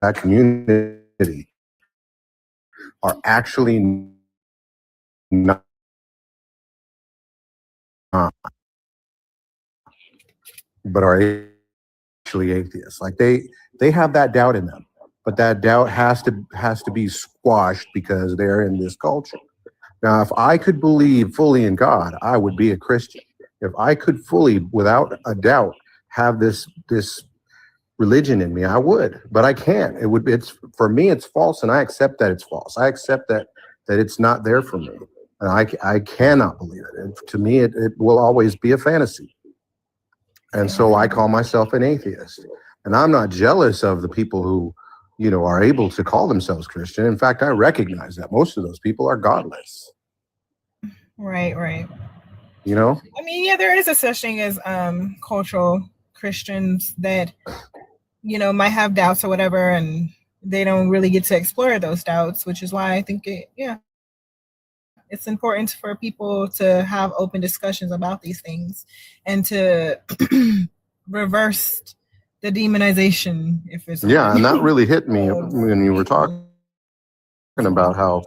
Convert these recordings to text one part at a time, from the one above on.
that community are actually not, but are actually atheists. Like they have that doubt in them, but that doubt has to be squashed because they're in this culture. Now, if I could believe fully in God, I would be a Christian. If I could fully, without a doubt, have this religion in me, I would, but I can't. It's for me, it's false, and I accept that it's false. I accept that it's not there for me, and I cannot believe it. And to me, it will always be a fantasy, and so I call myself an atheist. And I'm not jealous of the people who, are able to call themselves Christian. In fact, I recognize that most of those people are godless. Right. I mean, yeah, there is a such thing as cultural Christians that might have doubts or whatever, and they don't really get to explore those doubts, which is why I think it's important for people to have open discussions about these things and to reverse the demonization, if it's and that really hit me when you were talking about how,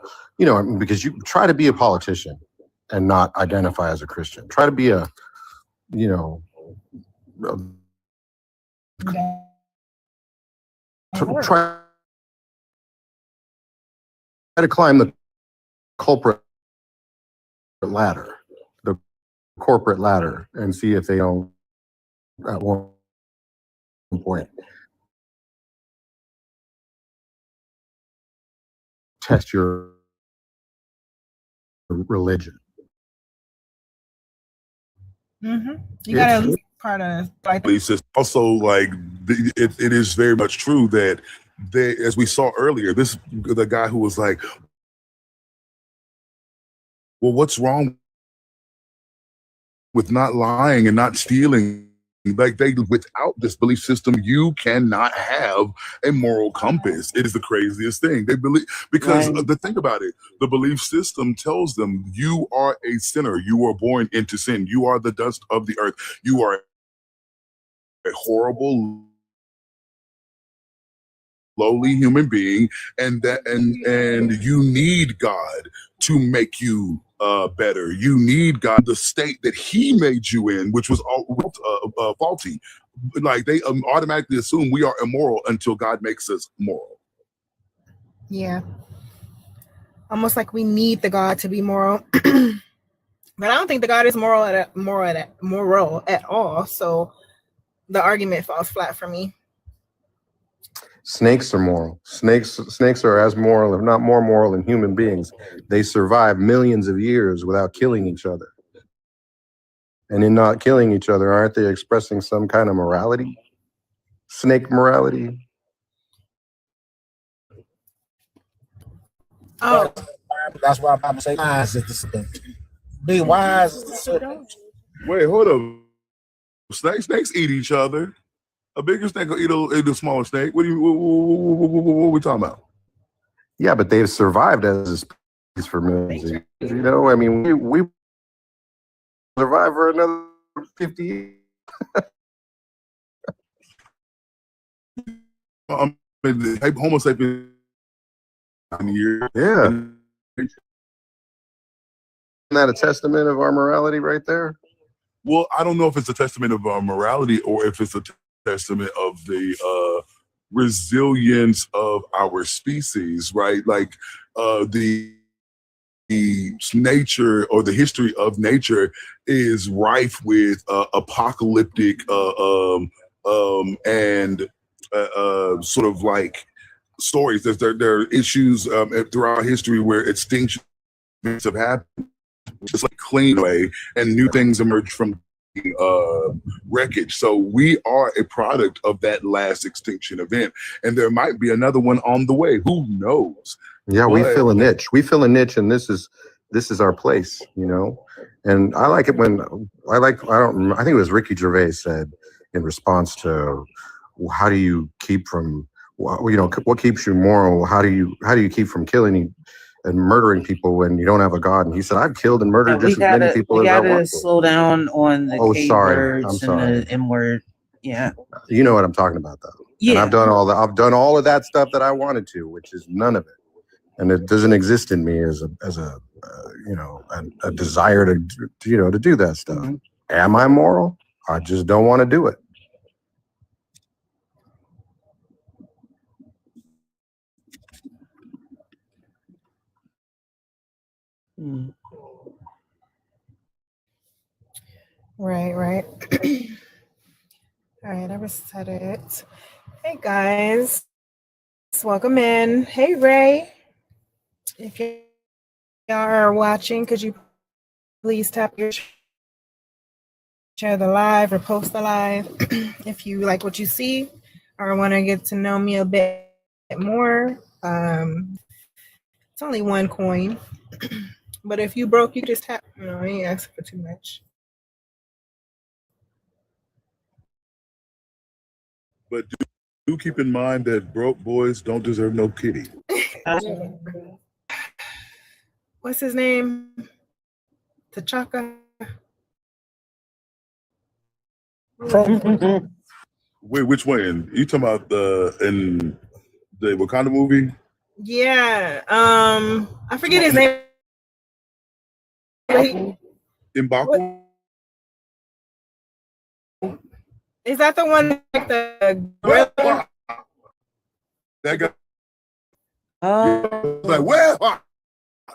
because you try to be a politician and not identify as a Christian. Try to be try to climb the corporate ladder, and see if they don't at one point test your religion. You gotta at least part of also like it is very much true that as we saw earlier, the guy who was like, well, what's wrong with not lying and not stealing? Like without this belief system, you cannot have a moral compass. It is the craziest thing. They believe because the thing about it, the belief system tells them you are a sinner. You are born into sin. You are the dust of the earth. You are a horrible, lowly human being, and you need God to make you better. You need God, the state that He made you in, which was faulty. Like they automatically assume we are immoral until God makes us moral. Yeah, almost like we need the God to be moral, but I don't think the God is moral at all. So the argument falls flat for me. Snakes are moral. Snakes are as moral, if not more moral, than human beings. They survive millions of years without killing each other. And in not killing each other, aren't they expressing some kind of morality? Snake morality? Oh, that's why I'm saying wise is the snake. Be wise is the serpent. Wait, hold up. Snakes eat each other. A bigger snake will eat a smaller snake. What are we talking about? Yeah, but they've survived as a species for millions of years. I mean, we survive for another 50 years. Homo sapiens years. Yeah. Isn't that a testament of our morality right there? Well, I don't know if it's a testament of our morality or if it's a testament of the resilience of our species, right? Like the nature or the history of nature is rife with apocalyptic and sort of like stories. There are issues throughout history where extinctions have happened, just like clean way, and new things emerge from wreckage. So we are a product of that last extinction event, and there might be another one on the way. Who knows? Yeah, we fill a niche. We fill a niche, and this is our place, And I like it when I think it was Ricky Gervais said in response to how do you keep from what keeps you moral? How do you keep from killing and murdering people when you don't have a God? And he said, I've killed and murdered just as many people as I want to. We gotta slow down on the K sorry. words I'm sorry. and the M word. Yeah. You know what I'm talking about, though. And I've done all of that stuff that I wanted to, which is none of it. And it doesn't exist in me as a desire to do that stuff. Mm-hmm. Am I moral? I just don't want to do it. Mm. Right. All right, I reset it. Hey guys, welcome in. Hey Ray, if you are watching, could you please tap your share the live or post the live if you like what you see or want to get to know me a bit more. It's only one coin, but if you broke, you just tap. I ain't asking for too much. But do keep in mind that broke boys don't deserve no kitty. What's his name? T'Chaka. Wait, which one? You talking about in the Wakanda movie? Yeah. I forget his name. M'Baku? Is that the one like the gorilla? That guy. Oh, Like, where?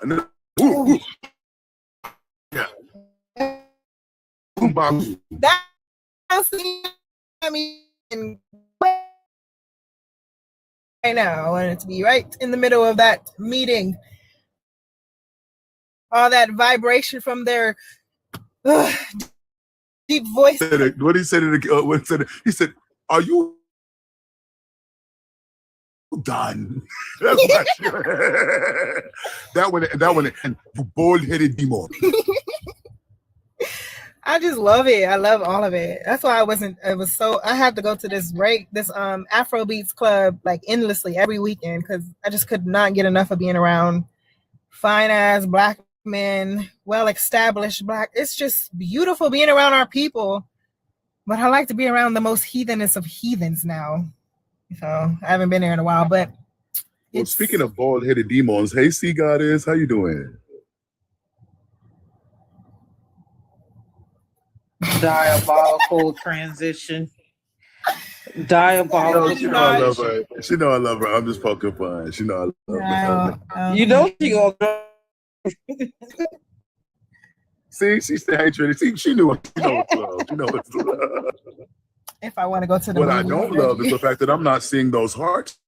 And then, ooh. Yeah. M'Baku. That I mean, right now, I want it to be right in the middle of that meeting. All that vibration from their deep voice. What he said he said, "Are you done?" That's what that one, and bald-headed demon. I just love it. I love all of it. That's why I had to go to this Afrobeats club like endlessly every weekend because I just could not get enough of being around fine ass black men, well established black. It's just beautiful being around our people. But I like to be around the most heathenest of heathens now. So I haven't been there in a while, but well, speaking of bald-headed demons, hey Sea Goddess, how you doing? diabolical transition. Diabolical. She know I love her. She know I love her. I'm just poking fun. She know I love her. You know she gonna. See, she said hatred. See, she knew it. She know it's love. She know it's love. If I want to go to the What I movie, don't love is the fact that I'm not seeing those hearts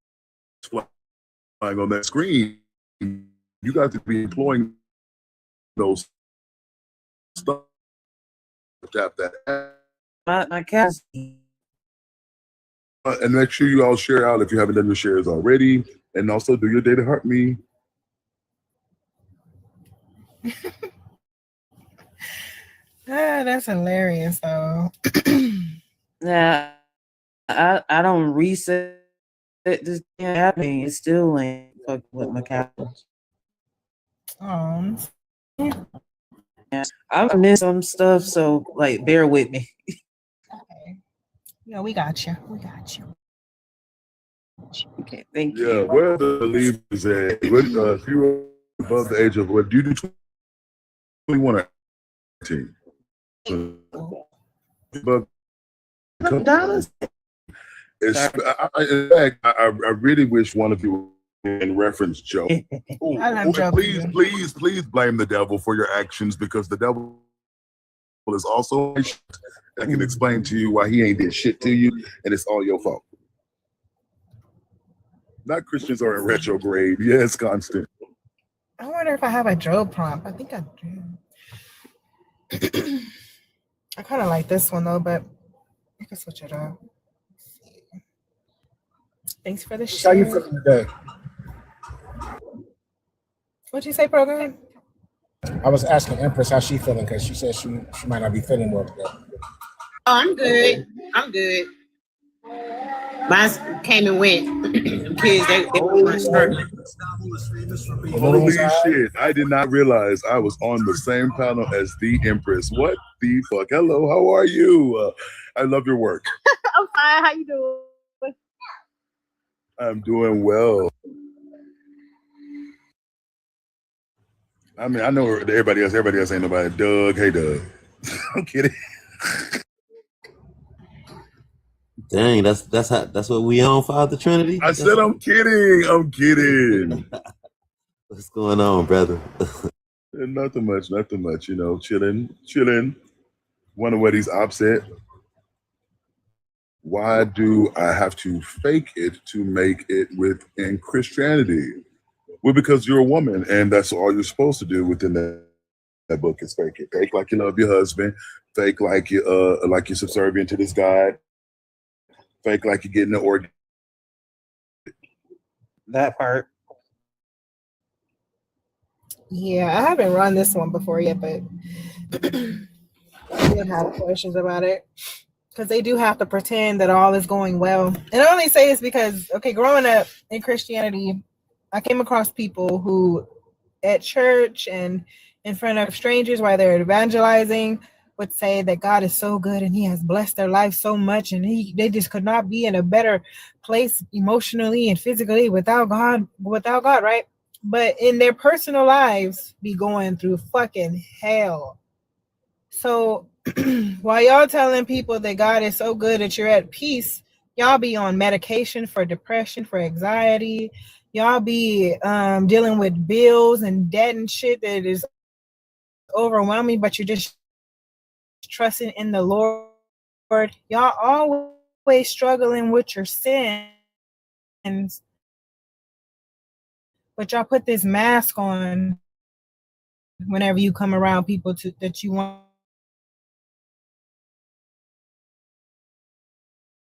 flying on that screen. You got to be employing those stuff. Tap that. My cat. And make sure you all share out if you haven't done your shares already. And also do your day to heart me. That's hilarious though. Yeah, I don't reset this thing happening. It's still ain't fucking with my cat. I missed some stuff, so like bear with me. Okay. Yeah, we got you. Okay, thank Yeah, you. where the believers at? If you're above the age of what? Do you do 21 or 18? But $100. in fact, I really wish one of you in reference Joe. I love Joe. Please blame the devil for your actions because the devil is also I can explain to you why he ain't did shit to you and it's all your fault. Not Christians are in retrograde. Yes, Constant. I wonder if I have a Job prompt. I think I do. I kind of like this one though, but I can switch it up. Thanks for the How you share. feeling today? What'd you say, program? I was asking Empress how she feeling because she said she might not be feeling well today. Oh, I'm good. Mine came and went. Them kids, they were struggling. Holy shit. I did not realize I was on the same panel as the Empress. What the fuck? Hello, how are you? I love your work. I'm fine. How you doing? I'm doing well. I mean, I know everybody else. Everybody else ain't nobody. Doug, hey Doug. I'm kidding. Dang, that's what we on, Father Trinity. I said I'm kidding. I'm kidding. What's going on, brother? Nothing much. Nothing much. You know, chilling. Wonder what he's upset. Why do I have to fake it to make it within Christianity? Well, because you're a woman, and that's all you're supposed to do within that book is fake it. Fake like you love your husband. Fake like you're subservient to this God. Fake like you're getting the organ. That part. Yeah, I haven't run this one before yet, but I did have questions about it because they do have to pretend that all is going well. And I only say this because, okay, growing up in Christianity, I came across people who at church and in front of strangers while they're evangelizing would say that God is so good and he has blessed their life so much and they just could not be in a better place emotionally and physically without God, right? But in their personal lives be going through fucking hell. So while y'all telling people that God is so good that you're at peace, y'all be on medication for depression, for anxiety. Y'all be dealing with bills and debt and shit that is overwhelming, but you're just trusting in the Lord. Y'all always struggling with your sins, but y'all put this mask on whenever you come around people that you want.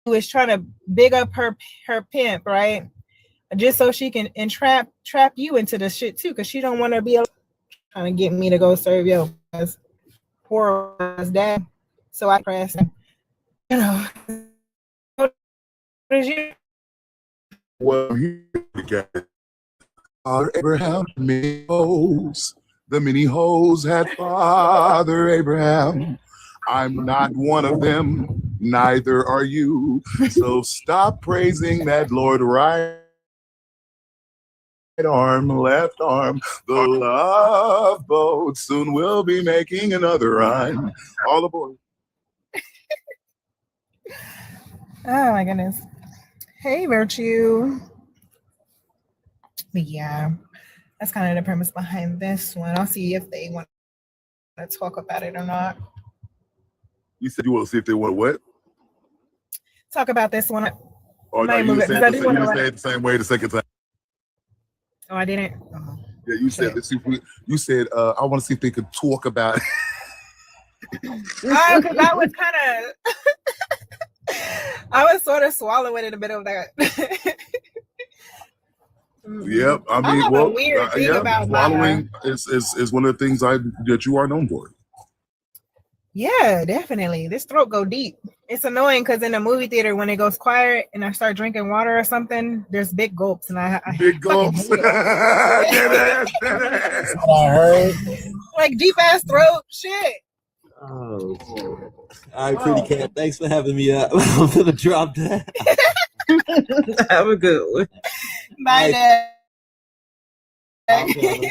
Who is trying to big up her pimp, right? Just so she can trap you into the shit too, because she don't want to be trying to get me to go serve your poor dad. So I press, you know. What is you? Well, here we got Father Abraham, many hoes. The many hoes had Father Abraham. I'm not one of them, neither are you. So stop praising that Lord right arm, left arm. The love boat soon will be making another run. All aboard. Oh my goodness. Hey, Virtue. But yeah, that's kind of the premise behind this one. I'll see if they want to talk about it or not. You said you want to see if they want what? Talk about this one. Oh, no, you said it the same way the second time. Oh, I didn't. Oh, yeah, you said this. You said I want to see if they could talk about it. because I was kind of, I was sort of swallowing in the middle of that. Yep, I mean, well, weird thing about swallowing is one of the things that you are known for. Yeah, definitely. This throat go deep. It's annoying because in the movie theater, when it goes quiet and I start drinking water or something, there's big gulps, and I big gulps. That's what I heard. Like deep ass throat shit. Oh, all right, pretty cat. Thanks for having me up. I'm gonna drop that. Have a good one. Bye, Dad. Okay.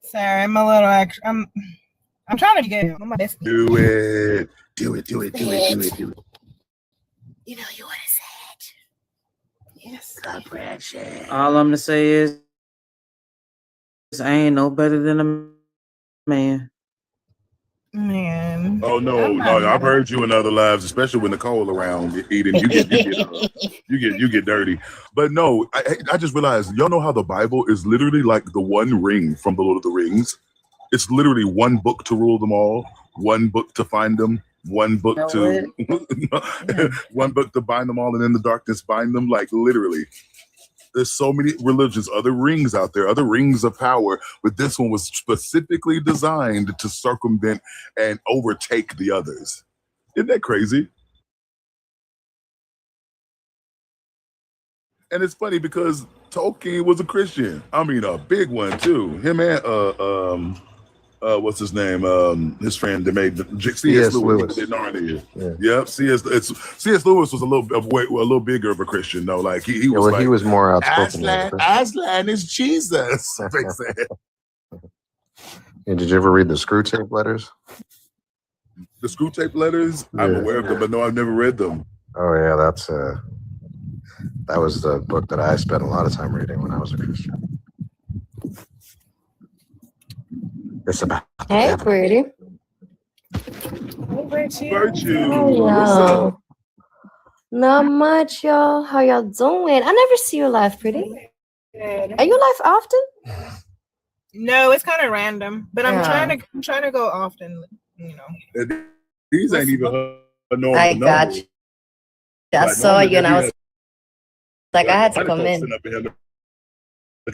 Sorry, I'm a little extra. I'm trying to get on my best. Do it. You know you want to say it. Yes. Compression. All I'm gonna say is I ain't no better than a man. Man. Oh no, I've heard you in other lives, especially when Nicole around eating. You get dirty. But no, I just realized y'all know how the Bible is literally like the one ring from the Lord of the Rings. It's literally one book to rule them all, one book to find them, one book one book to bind them all, and in the darkness bind them. Like literally. There's so many religions, other rings out there, other rings of power, but this one was specifically designed to circumvent and overtake the others. Isn't that crazy? And it's funny because Tolkien was a Christian. I mean, a big one too. Him and what's his name? His friend that made C.S. C.S. Lewis. Lewis. Did Narnia. Yeah. Yep. C.S. Lewis was a little bigger of a Christian though. Like he was like, he was more outspoken. Aslan is Jesus. They said. And did you ever read the Screw Tape Letters? The Screw Tape Letters. I'm aware of them, but no, I've never read them. Oh yeah, that was the book that I spent a lot of time reading when I was a Christian. It's about Hey, pretty. Virtue. How What's up? y'all? Not much, y'all. How y'all doing? I never see you live, pretty. Are you live often? No, it's kind of random, but I'm Yeah. trying to go often. You know, And these ain't even a normal I got number. you. I Like, saw normally you and I they was be like, I had to like, come in sitting up here looking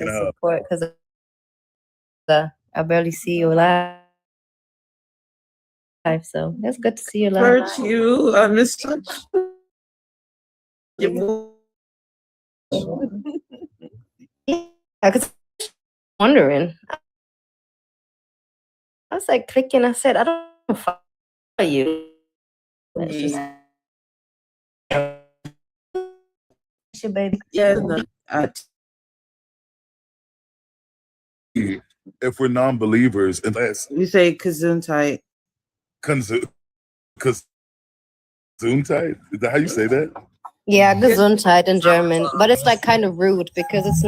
and up. support because I barely see you live. So it's good to see you live. Virtue, I miss your Yeah, because wondering. I was like clicking. I said, I don't follow you. It's just your baby. yeah. If we're non-believers, unless We say Gesundheit. Gesundheit, is that how you say that? Yeah, Gesundheit in German, but it's like kind of rude because it's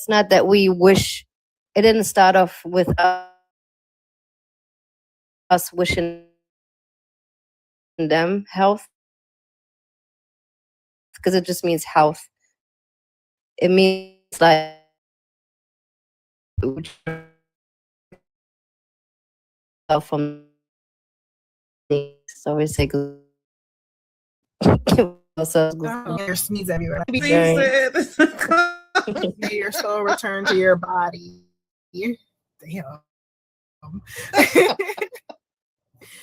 not that we wish. It didn't start off with us wishing them health because it just means health. It means like from so we say good. your sneeze everywhere. Right. Your soul return to your body. Damn.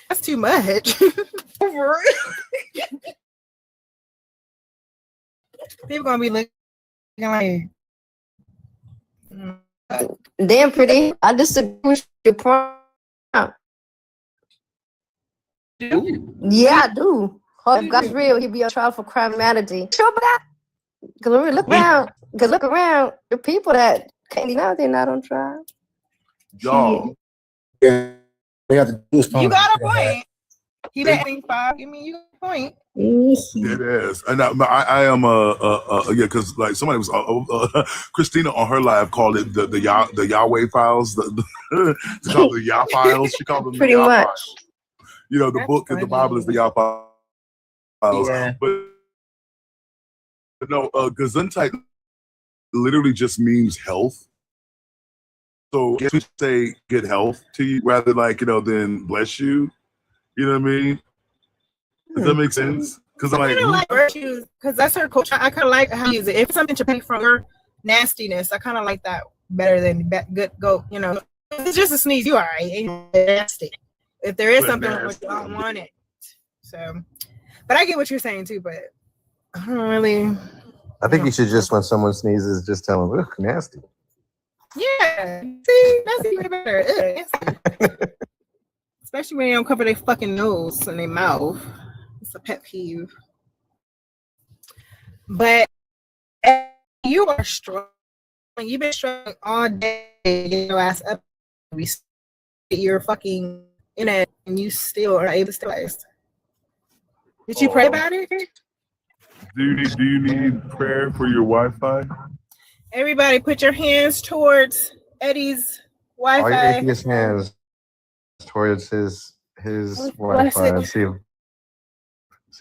That's too much. For real. People gonna be looking like Damn pretty. I disagree with your point. Yeah, I do. If God's real, he'd be on trial for crime humanity. Sure about that? Because look around. Because look around. The people that can't deny they're not on trial. Y'all, Yeah, they have to do is you got a point. He didn't 5. I mean, you got a point. it is, and I am yeah, because like somebody was Christina on her live called it the Yahweh files, she called it the Yah files. She called them the Pretty Yah much. files. You know, the That's book in the funny. Bible is the Yah files, Yeah. but no, Gesundheit literally just means health. So we say good health to you rather than bless you. You know what I mean? Does that make sense? Because I'm I kind of like, like virtues because that's her culture. I kind of like how you use it. If something to pay from her nastiness, I kind of like that better than good go. You know, if it's just a sneeze. You all right? Ain't nasty. If there is But something wrong with nasty. you, I don't want it. So, but I get what you're saying too. But I don't really. I think you should just, when someone sneezes, just tell them, ugh, nasty. Yeah. See, that's even better. Ugh, especially when they don't cover their fucking nose and their mouth. It's a pet peeve. But you are strong. You've been strong all day. Get your ass up. You're fucking in it, and you still are able to stay. Did you pray about it? do you need prayer for your Wi-Fi? Everybody, put your hands towards Eddie's All your Wi-Fi. atheist hands towards his Bless Wi-Fi it. and see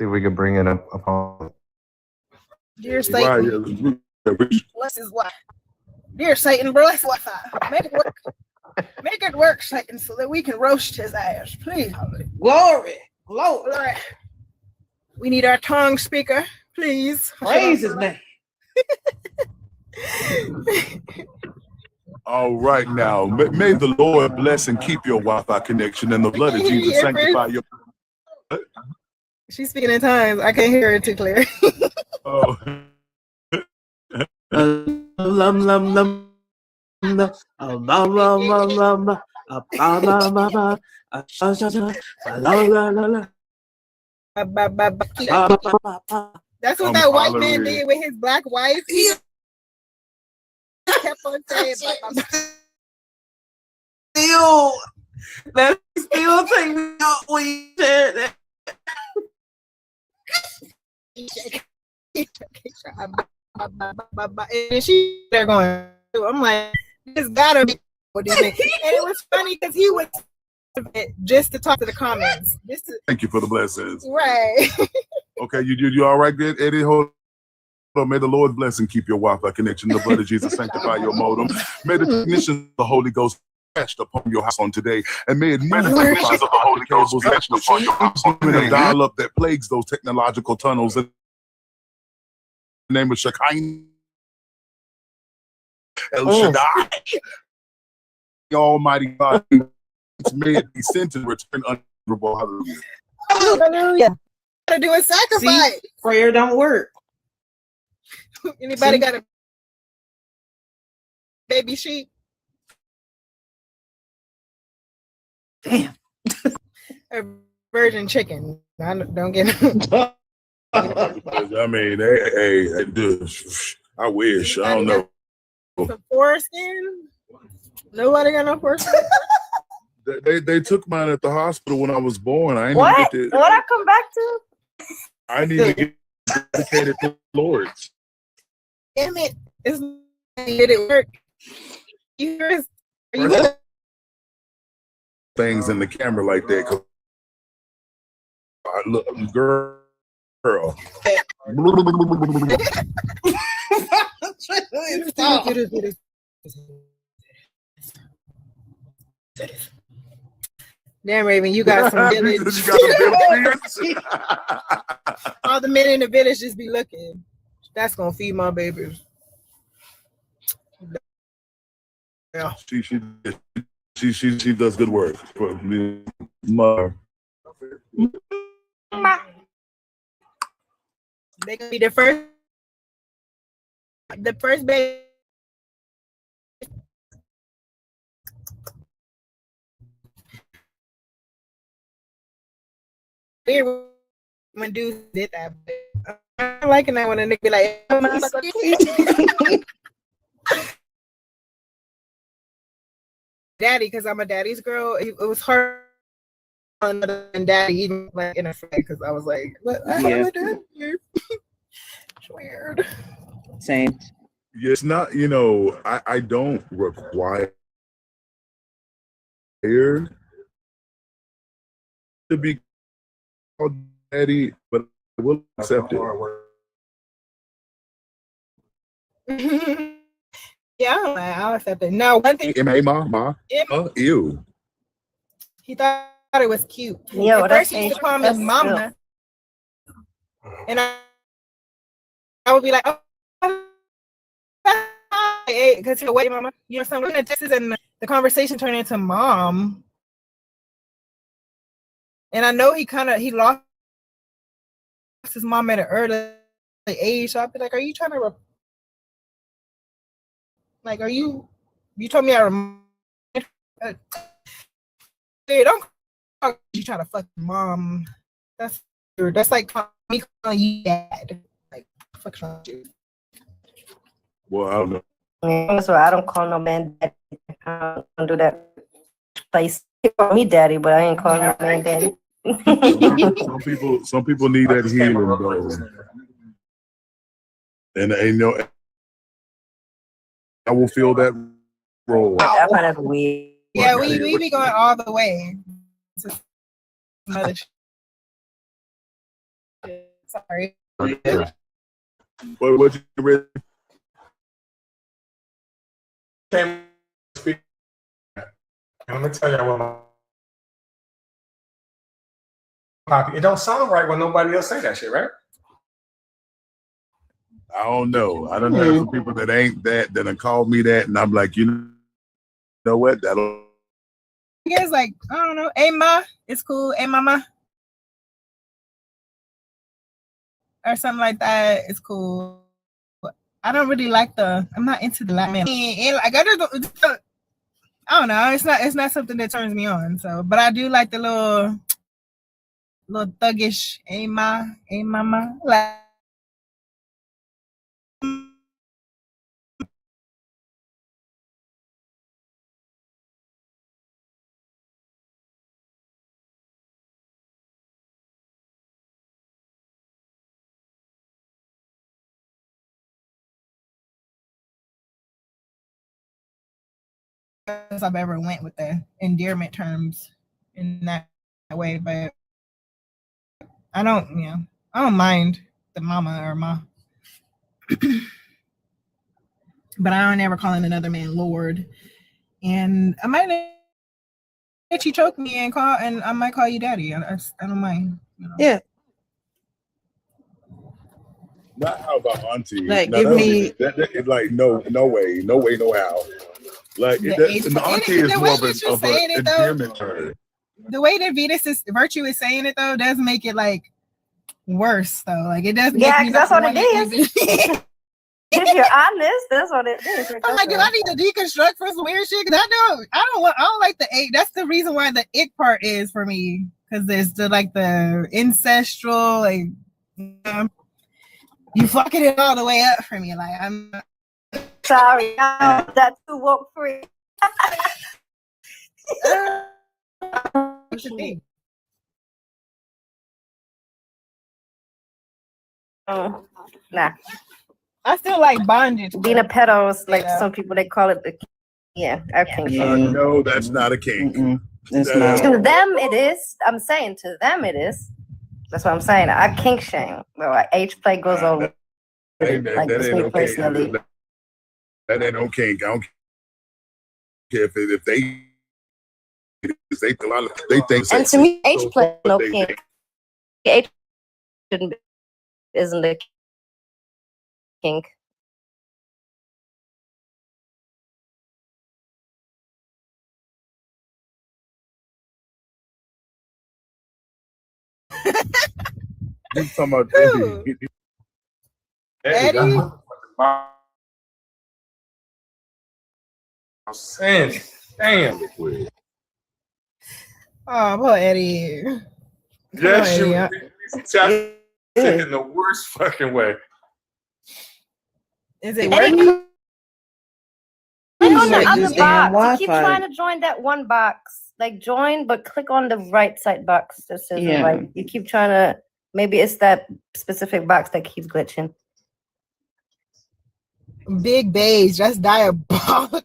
if we can bring it up upon. Dear Right. Satan, bless his Wi-Fi. Dear Satan, bless Wi-Fi. Make it work. Make it work, Satan, so that we can roast his ass. Please. Glory. Glory. Lord. We need our tongue speaker, please. Praise his name. All right, now may the Lord bless and keep your Wi-Fi connection, and the blood of Jesus sanctify your. She's speaking in tongues. I can't hear it too clear. Oh, Lum lum lum That's what I'm that white man hollering. did with his black wife. He kept on saying, Still, that still take me out when you said that. and she they're going. I'm like, this gotta be what these things. And it was funny because he was just to talk to the comments. Just to, Thank you for the blessings. right. Okay, you all right, good Eddie? Hold on. May the Lord bless and keep your Wi-Fi connection. The blood of Jesus sanctify your modem. May the technicians of the Holy Ghost rest upon your house on today, and may it move the technicians of the Holy Ghost rest upon your house on today. Dial up that plagues those technological tunnels in the name of Shekinah, El Shaddai, the Almighty God. May it be sent and return unfavorable. Hallelujah. Hallelujah. Gotta do a sacrifice. See, prayer don't work. Anybody See? got a baby sheep? Damn. A virgin chicken. Don't get I mean, hey, dude, I wish. I don't know. some foreskin. Nobody got no foreskin. They took mine at the hospital when I was born. I ain't What? even get What I come back to? I need to get dedicated to the Lord. Damn it! Did it work? Are you Things in the camera like that. 'Cause I look, girl. Damn, Raven, you got some village. You got some village. All the men in the village just be looking. That's gonna feed my babies. Yeah. She does good work for me. Mother. They gonna be the first baby. Weird when dudes did that. But I'm liking that when a nigga be like, daddy, because I'm a daddy's girl. It was hard and daddy even like in a fight because I was like, what? Yeah. It's weird. Same. It's not, I don't require to be called daddy, but I will accept it. Yeah, I'll accept it. Now, one thing Ew. he thought it was cute. Yo, At that's first, he used to call me that's mama, and I would be like, oh, because you're wait, mama. You know, something. And the conversation turned into mom, and I know he lost his mom at an early age. So I'd be like, are you trying to? Are you? You told me I remember. Hey, don't call you trying to fuck mom. That's weird. That's like me calling you dad. Like fuck you. Well, I don't know. So I don't call no man daddy. I don't do that. Place call me daddy, but I ain't calling no man daddy. Some people need that healing, though. And I will feel that role. I find that weird. Yeah, we be going all the way. Sorry. What you read? Let me tell y'all what it don't sound right when nobody else say that shit, right? I don't know. I don't know some people that ain't that have called me that, and I'm like, you know what? That'll. You guys like, I don't know. Hey ma, it's cool. Hey mama, or something like that. It's cool. I don't really like I'm not into the Latin man. And like I don't know. It's not something that turns me on. So, but I do like the little thuggish, hey mama, like. I've ever went with the endearment terms in that way, but I don't mind the mama or ma, but I don't ever calling another man Lord. And I might let you choke me and I might call you daddy. I don't mind. Yeah. Not how about auntie? Like, No, give that me- it's like no way, no how. Like The an auntie is the more way of that you're an saying it, though, endearment term. the way that Virtue is saying it though does make it like worse though. Like it does make Yeah, me 'cause that's not what it want to is. even- If you're honest, that's what it is. I'm like, do I need to deconstruct for some weird shit? Because I don't like the ick. That's the reason why the ick part is for me. Because there's the ancestral, you fucking it all the way up for me. Like I'm Sorry, that's too woke free. what's the thing? Nah, I still like bondage. being a pedo is like Yeah. some people they call it the I think Yeah. No, that's not a kink. It's That- not. to them it is. I'm saying to them it is. That's what I'm saying. I kink shame. Well, age play goes over. Like that it's ain't me okay. personally. That ain't no kink. I don't care if they a lot of they think. And to me, age so play no they kink. think. Age isn't a kink. You talking about Who? Eddie. Eddie? Saying, damn. Oh, poor Eddie. Yes, Oh, you yeah. in the worst fucking way. Is it Eddie, working? click on the Like other this damn box. You keep Wi-Fi. trying to join that one box. Like join, but click on the right side box that says Yeah. like you keep trying to. Maybe it's that specific box that keeps glitching. Big beige. That's diabolical.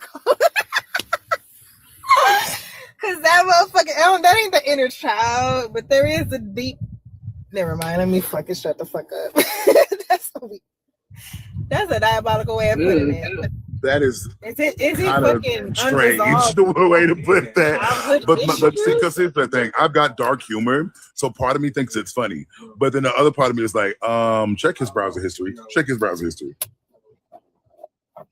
Cause that motherfucker, that ain't the inner child, but there is a deep. Never mind. Let me fucking shut the fuck up. That's a diabolical way of putting it. That is Is it kind fucking of strange unresolved? way to put that. Childhood But see, issues? because here's the thing, I've got dark humor, so part of me thinks it's funny, but then the other part of me is like, check his browser history. Check his browser history.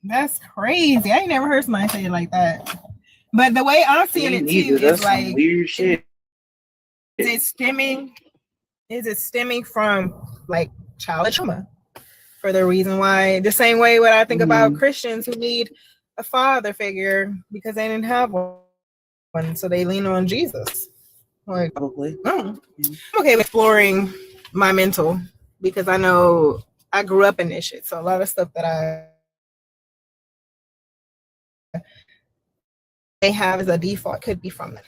That's crazy. I ain't never heard somebody say it like that. But the way I'm seeing it too is That's some like, weird shit. is it stemming from like childhood trauma? For the reason why, the same way what I think about Christians who need a father figure because they didn't have one, so they lean on Jesus. Like, Probably. I'm okay with exploring my mental because I know I grew up in this shit, so a lot of stuff that they have as a default could be from that.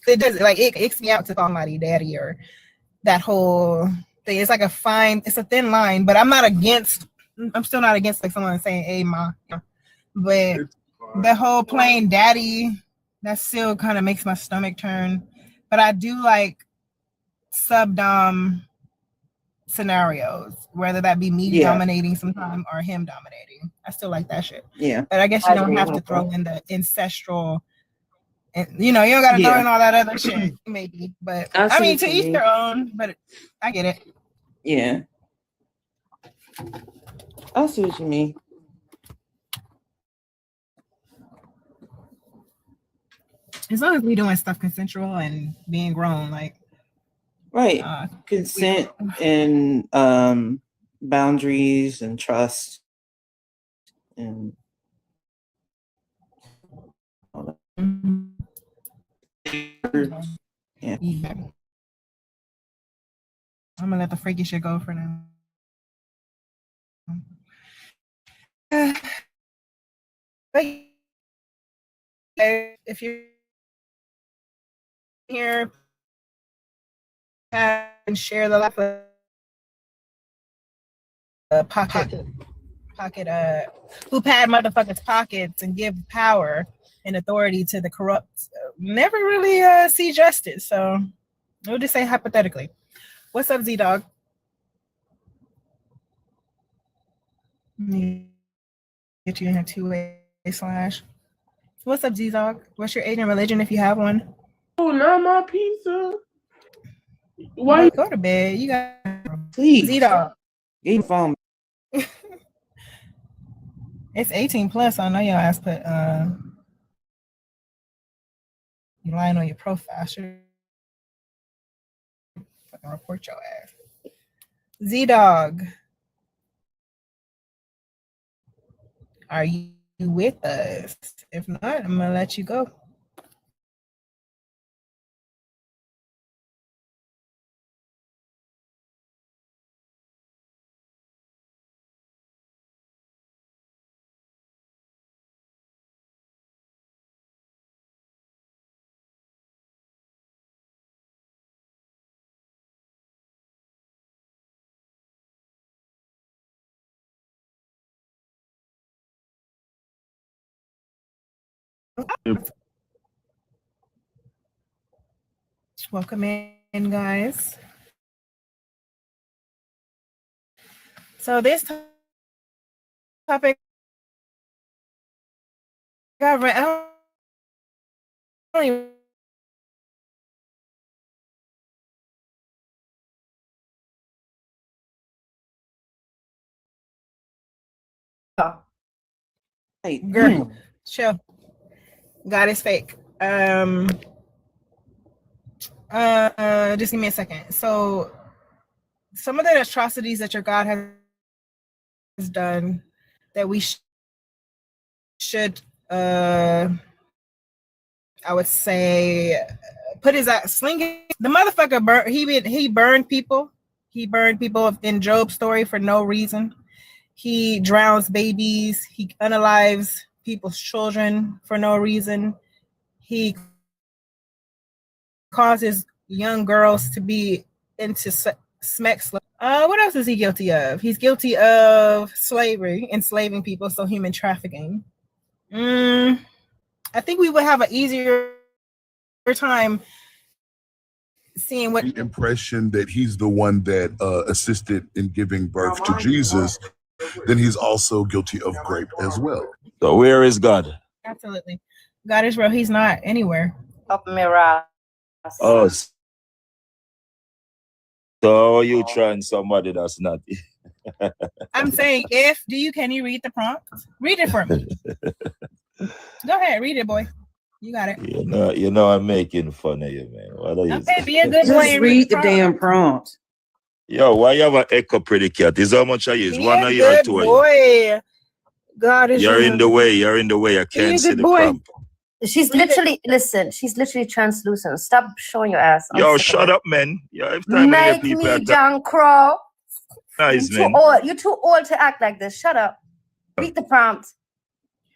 It does it icks me out to call somebody daddy or that whole thing. It's like it's a thin line, but I'm still not against like someone saying, hey ma, but the whole plain daddy, that still kind of makes my stomach turn. But I do like sub-dom scenarios, whether that be me dominating sometime or him dominating. I still like that shit. Yeah. But I guess you don't have to throw in the ancestral, and you don't gotta throw in all that other shit, maybe. But I mean, to each their own. But I get it. Yeah. I see what you mean. As long as we doing stuff consensual and being grown, like right, consent and boundaries and trust. And yeah. Yeah. I'm gonna let the freaky shit go for now. But if you're here and share the life of pocket who pad motherfuckers pockets and give power and authority to the corrupt, never really see justice. So we'll just say hypothetically. What's up, Z Dog? Get you in a two-way slash. What's up, Z Dog? What's your age and religion if you have one? Oh, not my pizza. Why go to bed? You got Please. Z Dog. Eat phone. It's 18 plus. I know your ass put you lying on your profile. I should fucking report your ass. Z Dog. Are you with us? If not, I'm gonna let you go. Welcome in, guys. So this topic got only girl, chill. God is fake. Just give me a second. So some of the atrocities that your God has done that we should I would say put his slinging the motherfucker he burned people. He burned people in Job's story for no reason. He drowns babies. He unalives people's children for no reason. He causes young girls to be into sex. What else is he guilty of? He's guilty of slavery, enslaving people, so human trafficking. I think we would have an easier time seeing what impression that he's the one that assisted in giving birth to Jesus, then he's also guilty of grape as well. So where is God? Absolutely. God is real. He's not anywhere. Up mirror. Oh, so you trying somebody that's not. I'm saying can you read the prompt? Read it for me. Go ahead, read it, boy. You got it. You know I'm making fun of you, man. What are you Okay, be a good boy. Just read the damn prompt. Yo, why you have an echo predicate? Is how much I use? Be One a of you or good two of you? boy. God is You're in the way. You're in the way. I can't see the prompt. She's literally translucent. Stop showing your ass. Yo, shut up, man. Yo, every time Make me John Crow. Nice, man. You're too old to act like this. Shut up. Read the prompt.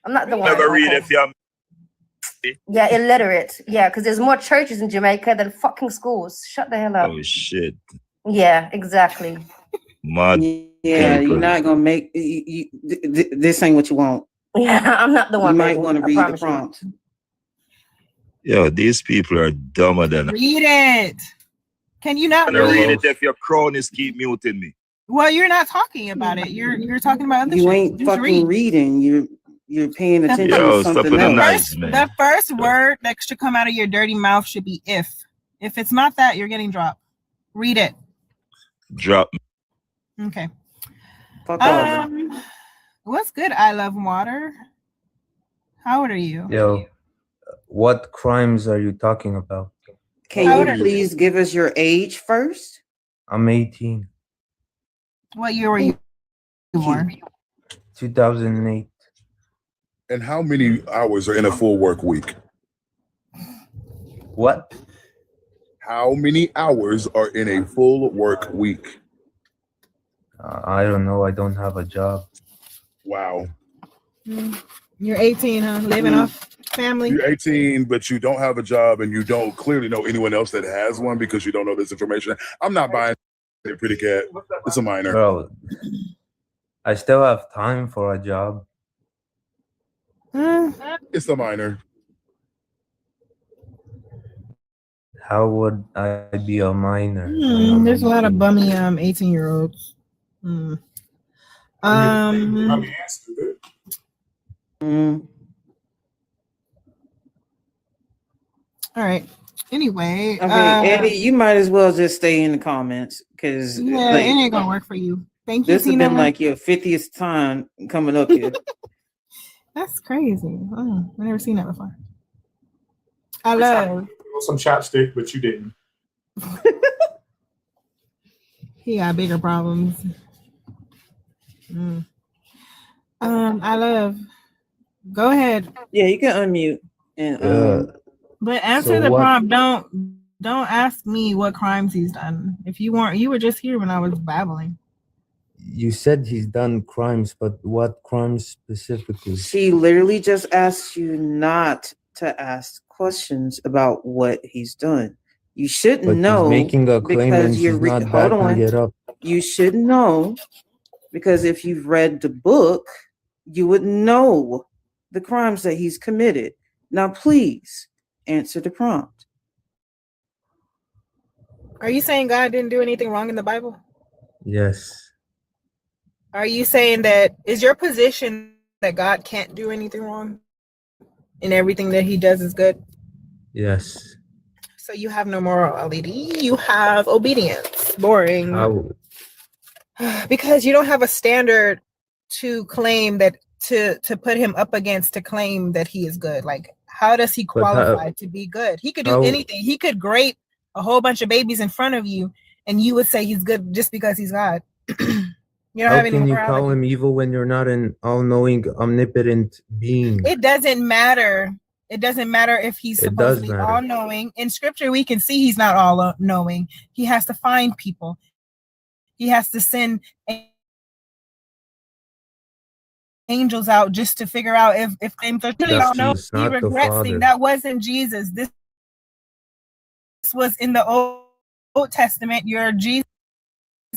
I'm not the one. Never read if you're. Yeah, illiterate. Yeah, because there's more churches in Jamaica than fucking schools. Shut the hell up. Oh shit. Yeah, exactly. Mad. Yeah, you're not gonna make this ain't what you want. Yeah, I'm not the one. You might want to read the prompt. Yo, these people are dumber than. Read it. Can you not read it if your cronies keep muting me? Well, you're not talking about it. You're talking about other you shit. ain't Just fucking reading. You're paying attention to something else. Nice, man. The first word that should come out of your dirty mouth should be if. If it's not that, you're getting dropped. Read it. Drop. Okay. Fuck off. What's good? I love water. How old are you? Yo, what crimes are you talking about? Can you please give us your age first? I'm 18. What year were you born? 2008. And how many hours are in a full work week? What? How many hours are in a full work week? I don't know. I don't have a job. Wow. You're 18, huh? Living off family. You're 18, but you don't have a job and you don't clearly know anyone else that has one because you don't know this information. I'm not buying it, Pretty Cat. It's a minor. Bro, I still have time for a job. It's a minor. How would I be a minor? There's a lot of bummy 18-year-olds. All right. Anyway, Okay, Eddie, you might as well just stay in the comments because yeah, it ain't gonna work for you. Thank you. This has been like your 50th time coming up here. That's crazy. I've never seen that before. I love some chapstick, but you didn't. He got bigger problems. I love. Go ahead. Yeah, you can unmute and but answer the prompt. Don't ask me what crimes he's done. If you weren't, you were just here when I was babbling. You said he's done crimes, but what crimes specifically? She literally just asked you not to ask questions about what he's done. You should know he's making a claim and he's not backing it up. You should know because if you've read the book, you would know the crimes that he's committed. Now, please answer the prompt. Are you saying God didn't do anything wrong in the Bible? Yes. Are you saying that is your position that God can't do anything wrong and everything that he does is good? Yes. So you have no morality. You have obedience. Boring. How? Because you don't have a standard to claim that to put him up against to claim that he is good. Like, how does he qualify to be good? He could do anything. He could grape a whole bunch of babies in front of you and you would say he's good just because he's God. How can you call him evil when you're not an all-knowing, omnipotent being? It doesn't matter. It doesn't matter if he's supposed to be all-knowing. In scripture, we can see he's not all-knowing. He has to find people. He has to send angels out just to figure out if claims are really don't know. He regrets things. That wasn't Jesus. This was in the Old Testament. Your Jesus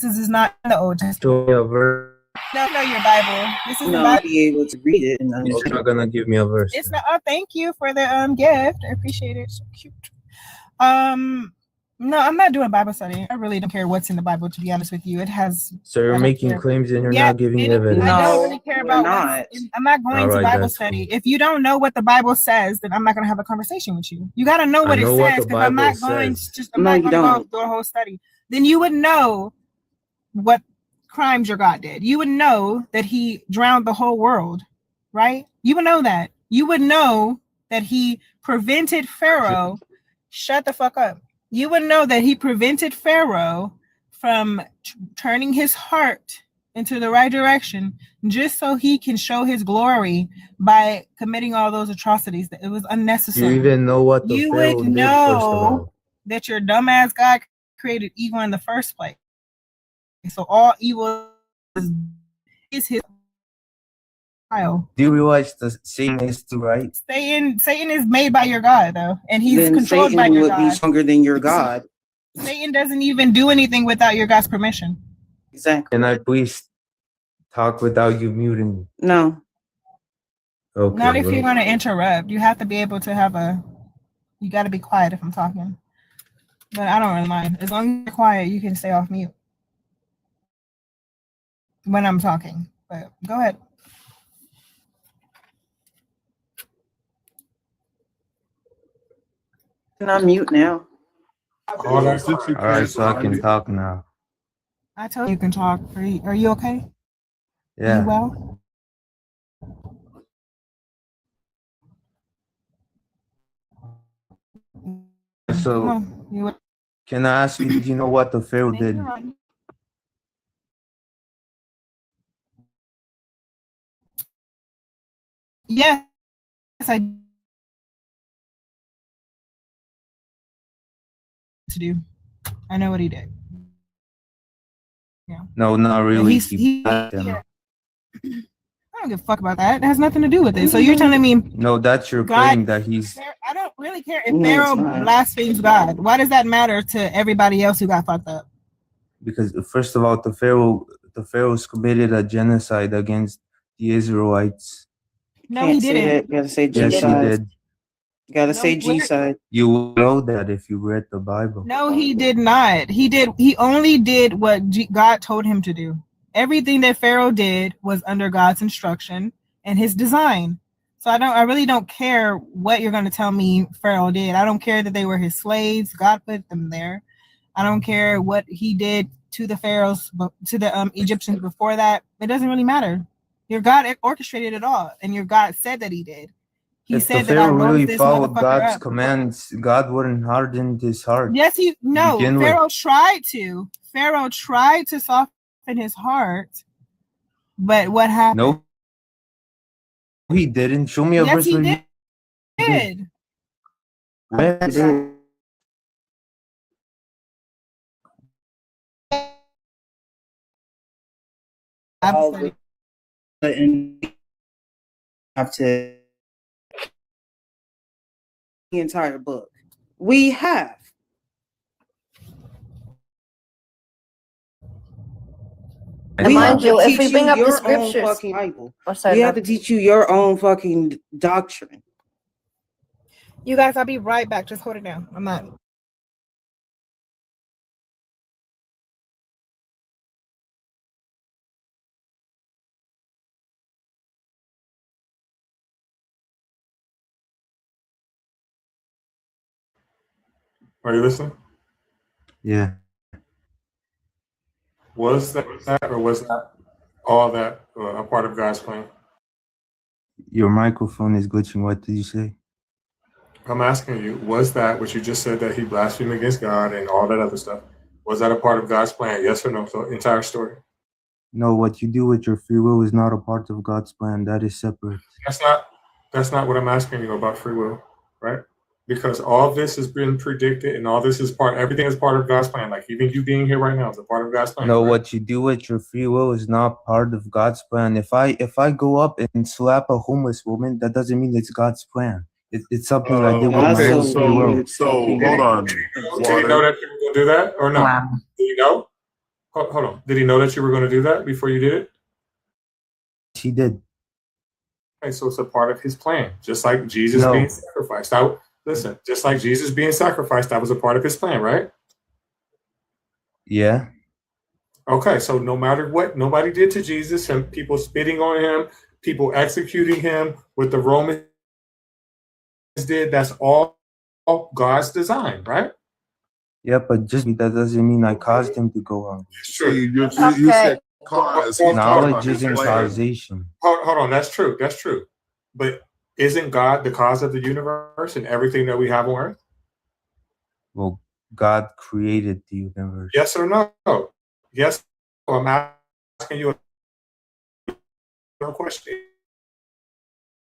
is not in the Old Testament. No, your Bible. This is the Bible. Be able to read it. And He's not gonna give me a verse. It's not. Oh, thank you for the gift. I appreciate it. So cute. No, I'm not doing Bible study. I really don't care what's in the Bible. To be honest with you, it has. So you're making claims and you're not giving evidence. I don't really care about. I'm not going to Bible study. If you don't know what the Bible says, then I'm not going to have a conversation with you. You got to know what it says because I'm not going to just. I'm not going to go through a whole study. Then you would know what crimes your God did. You would know that he drowned the whole world, right? You would know that. You would know that he prevented Pharaoh. Shut the fuck up. You would know that he prevented Pharaoh from turning his heart into the right direction just so he can show his glory by committing all those atrocities. That it was unnecessary. You even know what the Pharaoh would did, know that your dumbass God created evil in the first place. So all evil is his child. Do you realize the Satan is to right? Satan is made by your God, though, and he's controlled by your God. He's stronger than your God. Satan doesn't even do anything without your God's permission. Exactly. Can I please talk without you muting me? No. Okay. Not if you're going to interrupt. You have to be able to have you got to be quiet if I'm talking. But I don't really mind. As long as you're quiet, you can stay off mute when I'm talking. But go ahead. Can I mute now? All right, so I can talk now. I told you you can talk. Are you okay? Yeah. Are you well? So, can I ask you, do you know what the Pharaoh did? Yes, I to do. I know what he did. Yeah. No, not really. He Yeah. blacked them. I don't give a fuck about that. It has nothing to do with it. So you're telling me No, that's your God? claim that he's. I don't really care if No, it's Pharaoh not. blasphemes God. Why does that matter to everybody else who got fucked up? Because first of all, the pharaohs committed a genocide against the Israelites. No, Can't he say didn't. that. Gotta say G Yes, he side. did. Gotta No, say G side. You will know that if you read the Bible. No, he did not. He only did what God told him to do. Everything that Pharaoh did was under God's instruction and his design. So I really don't care what you're going to tell me Pharaoh did. I don't care that they were his slaves. God put them there. I don't care what he did to the pharaohs, to the Egyptians before that. It doesn't really matter. Your God orchestrated it all, and your God said that he did. He If the said that I Pharaoh rose really this followed motherfucker God's up. commands, God wouldn't harden his heart. Yes, no. begin with. Pharaoh tried to. Pharaoh tried to soften his heart, but what happened? No, he didn't. Show me a Yes, verse he where did. he did. Where? Absolutely. And have to the entire book. We have. And We mind have to you, if teach we bring you up the your own scriptures, fucking Bible. oh, sorry, We have no. to teach you your own fucking doctrine. You guys, I'll be right back. Just hold it down. I'm not. Are you listening? Yeah. Was that or was not all that a part of God's plan? Your microphone is glitching. What did you say? I'm asking you, was that what you just said, that he blasphemed against God and all that other stuff? Was that a part of God's plan? Yes or no? So entire story. No, what you do with your free will is not a part of God's plan. That is separate. That's not what I'm asking you about free will, right? Because all this has been predicted and all this is everything is part of God's plan. Like even you being here right now is a part of God's plan. No, right? what you do with your free will is not part of God's plan. If I go up and slap a homeless woman, that doesn't mean it's God's plan. It's something I did with my Okay, own free will. so hold on. Did he know that you were going to do that or no? Wow. Did he know? Hold on. Did he know that you were going to do that before you did it? He did. Okay, so it's a part of his plan, just like Jesus No. being sacrificed. Listen, just like Jesus being sacrificed, that was a part of his plan, right? Yeah. Okay, so no matter what nobody did to Jesus, and people spitting on him, people executing him, what the Romans did, that's all God's design, right? Yeah, but just that doesn't mean I caused him to go on. It's true. You Okay. said cause. Knowledge isn't causation. Hold on, that's true. That's true. But isn't God the cause of the universe and everything that we have on earth? Well, God created the universe. Yes or no? Yes. I'm asking you a question.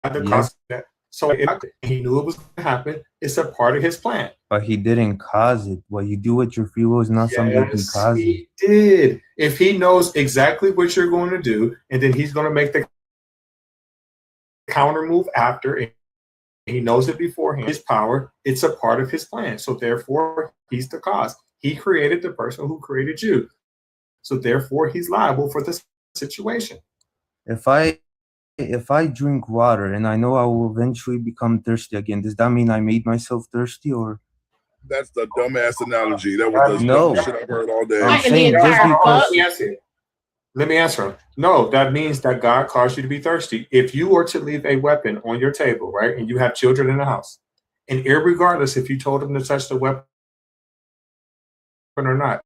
The Yeah. cause of that. So he knew it was going to happen. It's a part of his plan. But he didn't cause it. What you do with your free will is not something he Yes, caused. he did. If he knows exactly what you're going to do, and then he's going to make the counter move after, and he knows it beforehand, his power, it's a part of his plan. So therefore, he's the cause. He created the person who created you. So therefore, he's liable for this situation. If I drink water and I know I will eventually become thirsty again, does that mean I made myself thirsty or? That's the dumbass analogy. That was the No. dumbest shit I've heard all day. I'm saying just because. Let me answer him. No, that means that God caused you to be thirsty. If you were to leave a weapon on your table, right, and you have children in the house, and irregardless if you told them to touch the weapon or not,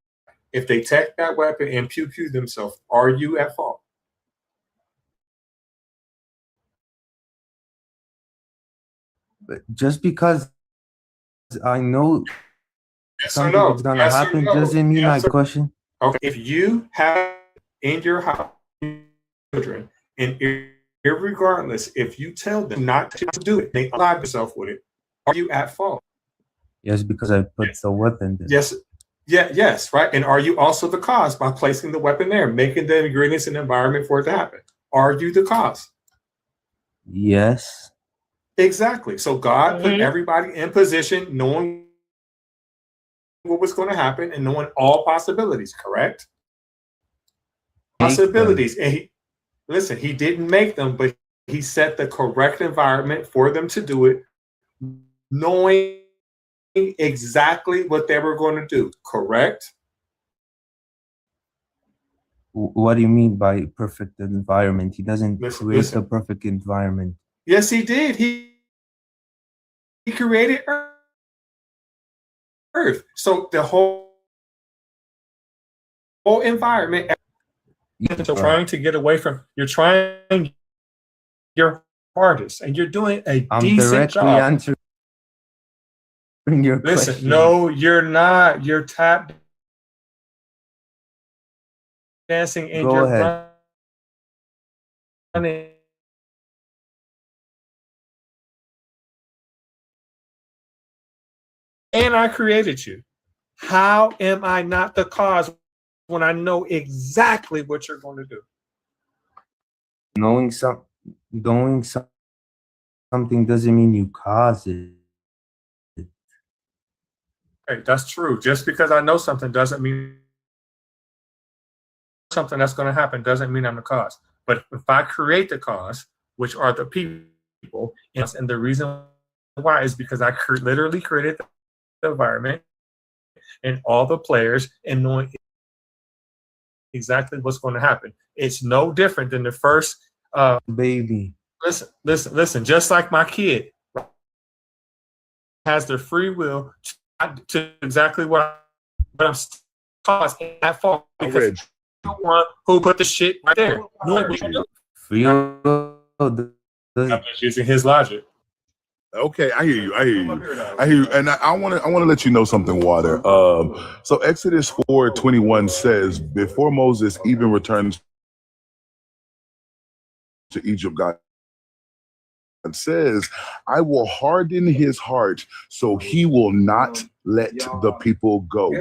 if they take that weapon and pew themselves, are you at fault? But just because I know Yes or something no? is gonna Yes or happen no? doesn't mean Yes I or- question. Okay, if you have in your house children, and Irregardless, if you tell them not to do it, they lie themselves with it. Are you at fault? Yes, because I put the weapon there. Yes. Yeah, yes, right. And are you also the cause by placing the weapon there, making the ingredients and environment for it to happen? Are you the cause? Yes. Exactly. So God put everybody in position, knowing what was going to happen and knowing all possibilities, correct? Possibilities. And he didn't make them, but he set the correct environment for them to do it, knowing exactly what they were going to do, correct? What do you mean by perfect environment? He doesn't create the perfect environment. Yes, he did. He created Earth. So the whole environment, you're trying to get away from, you're trying your hardest, and you're doing a decent job. Answering your Listen, question. no, you're not. You're tap dancing and Go you're ahead. running. And I created you. How am I not the cause when I know exactly what you're going to do? Knowing something doesn't mean you cause it. Hey, that's true. Just because I know something doesn't mean something that's going to happen doesn't mean I'm the cause. But if I create the cause, which are the people, and the reason why is because I literally created the environment and all the players and knowing exactly what's going to happen. It's no different than the first baby. Listen. Just like my kid has their free will to exactly what I'm caused at fault because you're the one who put the shit right there. Free will. I'm just using his logic. Okay, I hear you, and I want to let you know something, Water. So Exodus 4:21 says, before Moses even returns to Egypt, God says, I will harden his heart so he will not let the people go.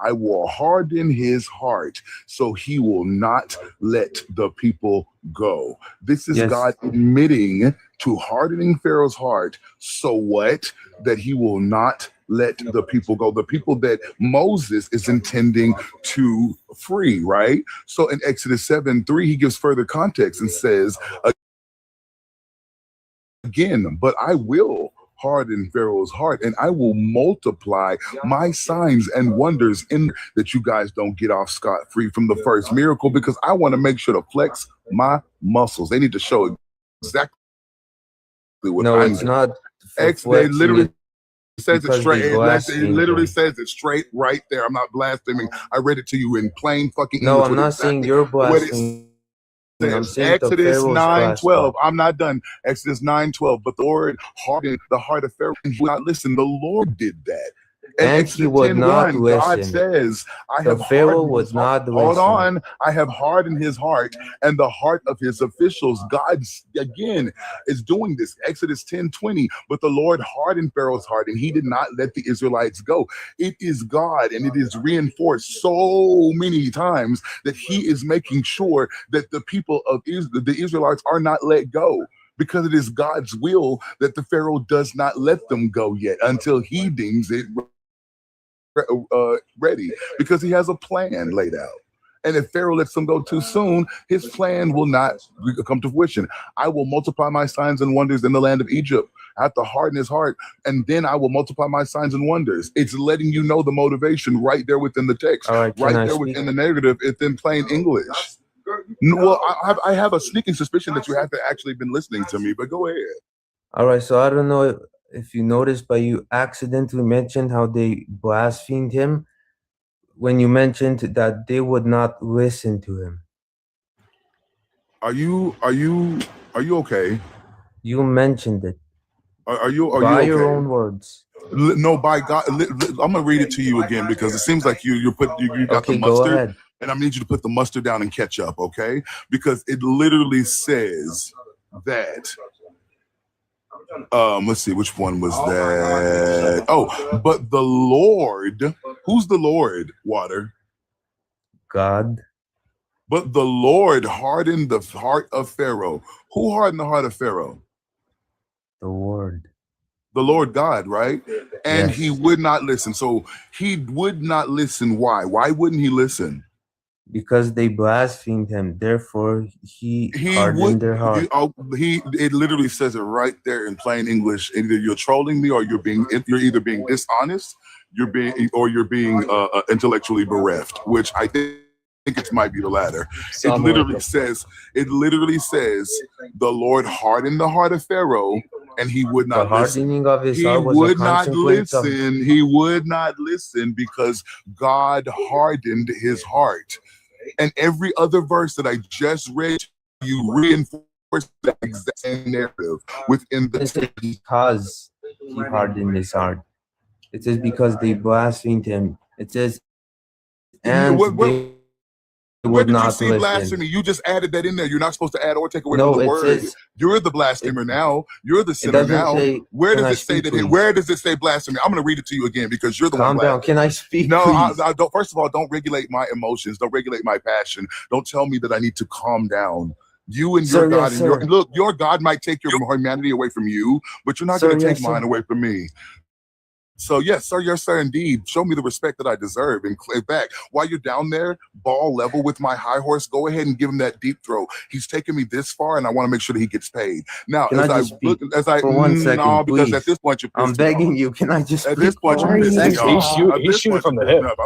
I will harden his heart so he will not let the people go. This is God admitting to hardening Pharaoh's heart. So what? That he will not let the people go. The people that Moses is intending to free, right? So in Exodus 7:3, he gives further context and says, again, but I will harden Pharaoh's heart and I will multiply my signs and wonders in that you guys don't get off scot-free from the first miracle, because I want to make sure to flex my muscles. They need to show exactly what I'm it's not. They literally says it straight. It literally says it straight right there. I'm not blaspheming. I read it to you in plain fucking English. No, I'm not saying you're blaspheming. I'm saying Exodus 9:12. I'm not done. Exodus 9:12. But the Lord hardened the heart of Pharaoh and would not listen. The Lord did that. And he would not listen. God says, I have Pharaoh would not listen. Hold on. I have hardened his heart and the heart of his officials. God, again, is doing this. Exodus 10:20. But the Lord hardened Pharaoh's heart and he did not let the Israelites go. It is God, and it is reinforced so many times that he is making sure that the people of Israel, the Israelites, are not let go. Because it is God's will that the Pharaoh does not let them go yet until he deems it ready, because he has a plan laid out. And if Pharaoh lets them go too soon, his plan will not come to fruition. I will multiply my signs and wonders in the land of Egypt. I have to harden his heart, and then I will multiply my signs and wonders. It's letting you know the motivation right there within the text, right there within the narrative. It's in plain English. Well, I have a sneaking suspicion that you haven't actually been listening to me, but go ahead. All right, so I don't know if you noticed, but you accidentally mentioned how they blasphemed him when you mentioned that they would not listen to him. Are you okay? You mentioned it. Are you by okay? your own words? No, by God. I'm gonna read it to you again because it seems like you got the mustard. Go ahead. And I need you to put the mustard down and catch up, okay? Because it literally says that. Let's see, which one was that? Oh, but the Lord, who's the Lord, Water? God. But the Lord hardened the heart of Pharaoh. Who hardened the heart of Pharaoh? The Word. The Lord God, right? And he Yes. would not listen. So he would not listen. Why? Why wouldn't he listen? Because they blasphemed him. Therefore, he hardened their heart. It literally says it right there in plain English. Either you're trolling me or you're either being dishonest, you're being intellectually bereft, which I think it might be the latter. It literally says the Lord hardened the heart of Pharaoh and he would not The hardening of his heart was a consequence of... He would not listen because God hardened his heart. And every other verse that I just read, you reinforce that exact same narrative within the text. Because he hardened his heart. It says because they blasphemed him. It says, and they Where would did you not see listen. blasphemy? You just added that in there. You're not supposed to add or take away No, from the it word. says- You're the blasphemer now. You're the sinner doesn't now. say- Where can does I it say speak, that? please? Where does it say blasphemy? I'm going to read it to you again because you're the Calm one down. blaspheming. Can I speak, No, please? I don't. First of all, don't regulate my emotions. Don't regulate my passion. Don't tell me that I need to calm down. You and your Sir, God yes, and your sir. look, your God might take your humanity away from you, but you're not Sir, going to take yes, mine sir. away from me. So yes, sir, indeed. Show me the respect that I deserve and clear back. While you're down there, ball level with my high horse, go ahead and give him that deep throw. He's taken me this far, and I want to make sure that he gets paid. Now, Can as I I just look, speak as I for 1 second, no, because please? at this point you're I'm pissing me begging off. you. Can I just At speak this point, for you're 1 pissing me second? off. At He's this shooting point, from you're the pissing hip. me off.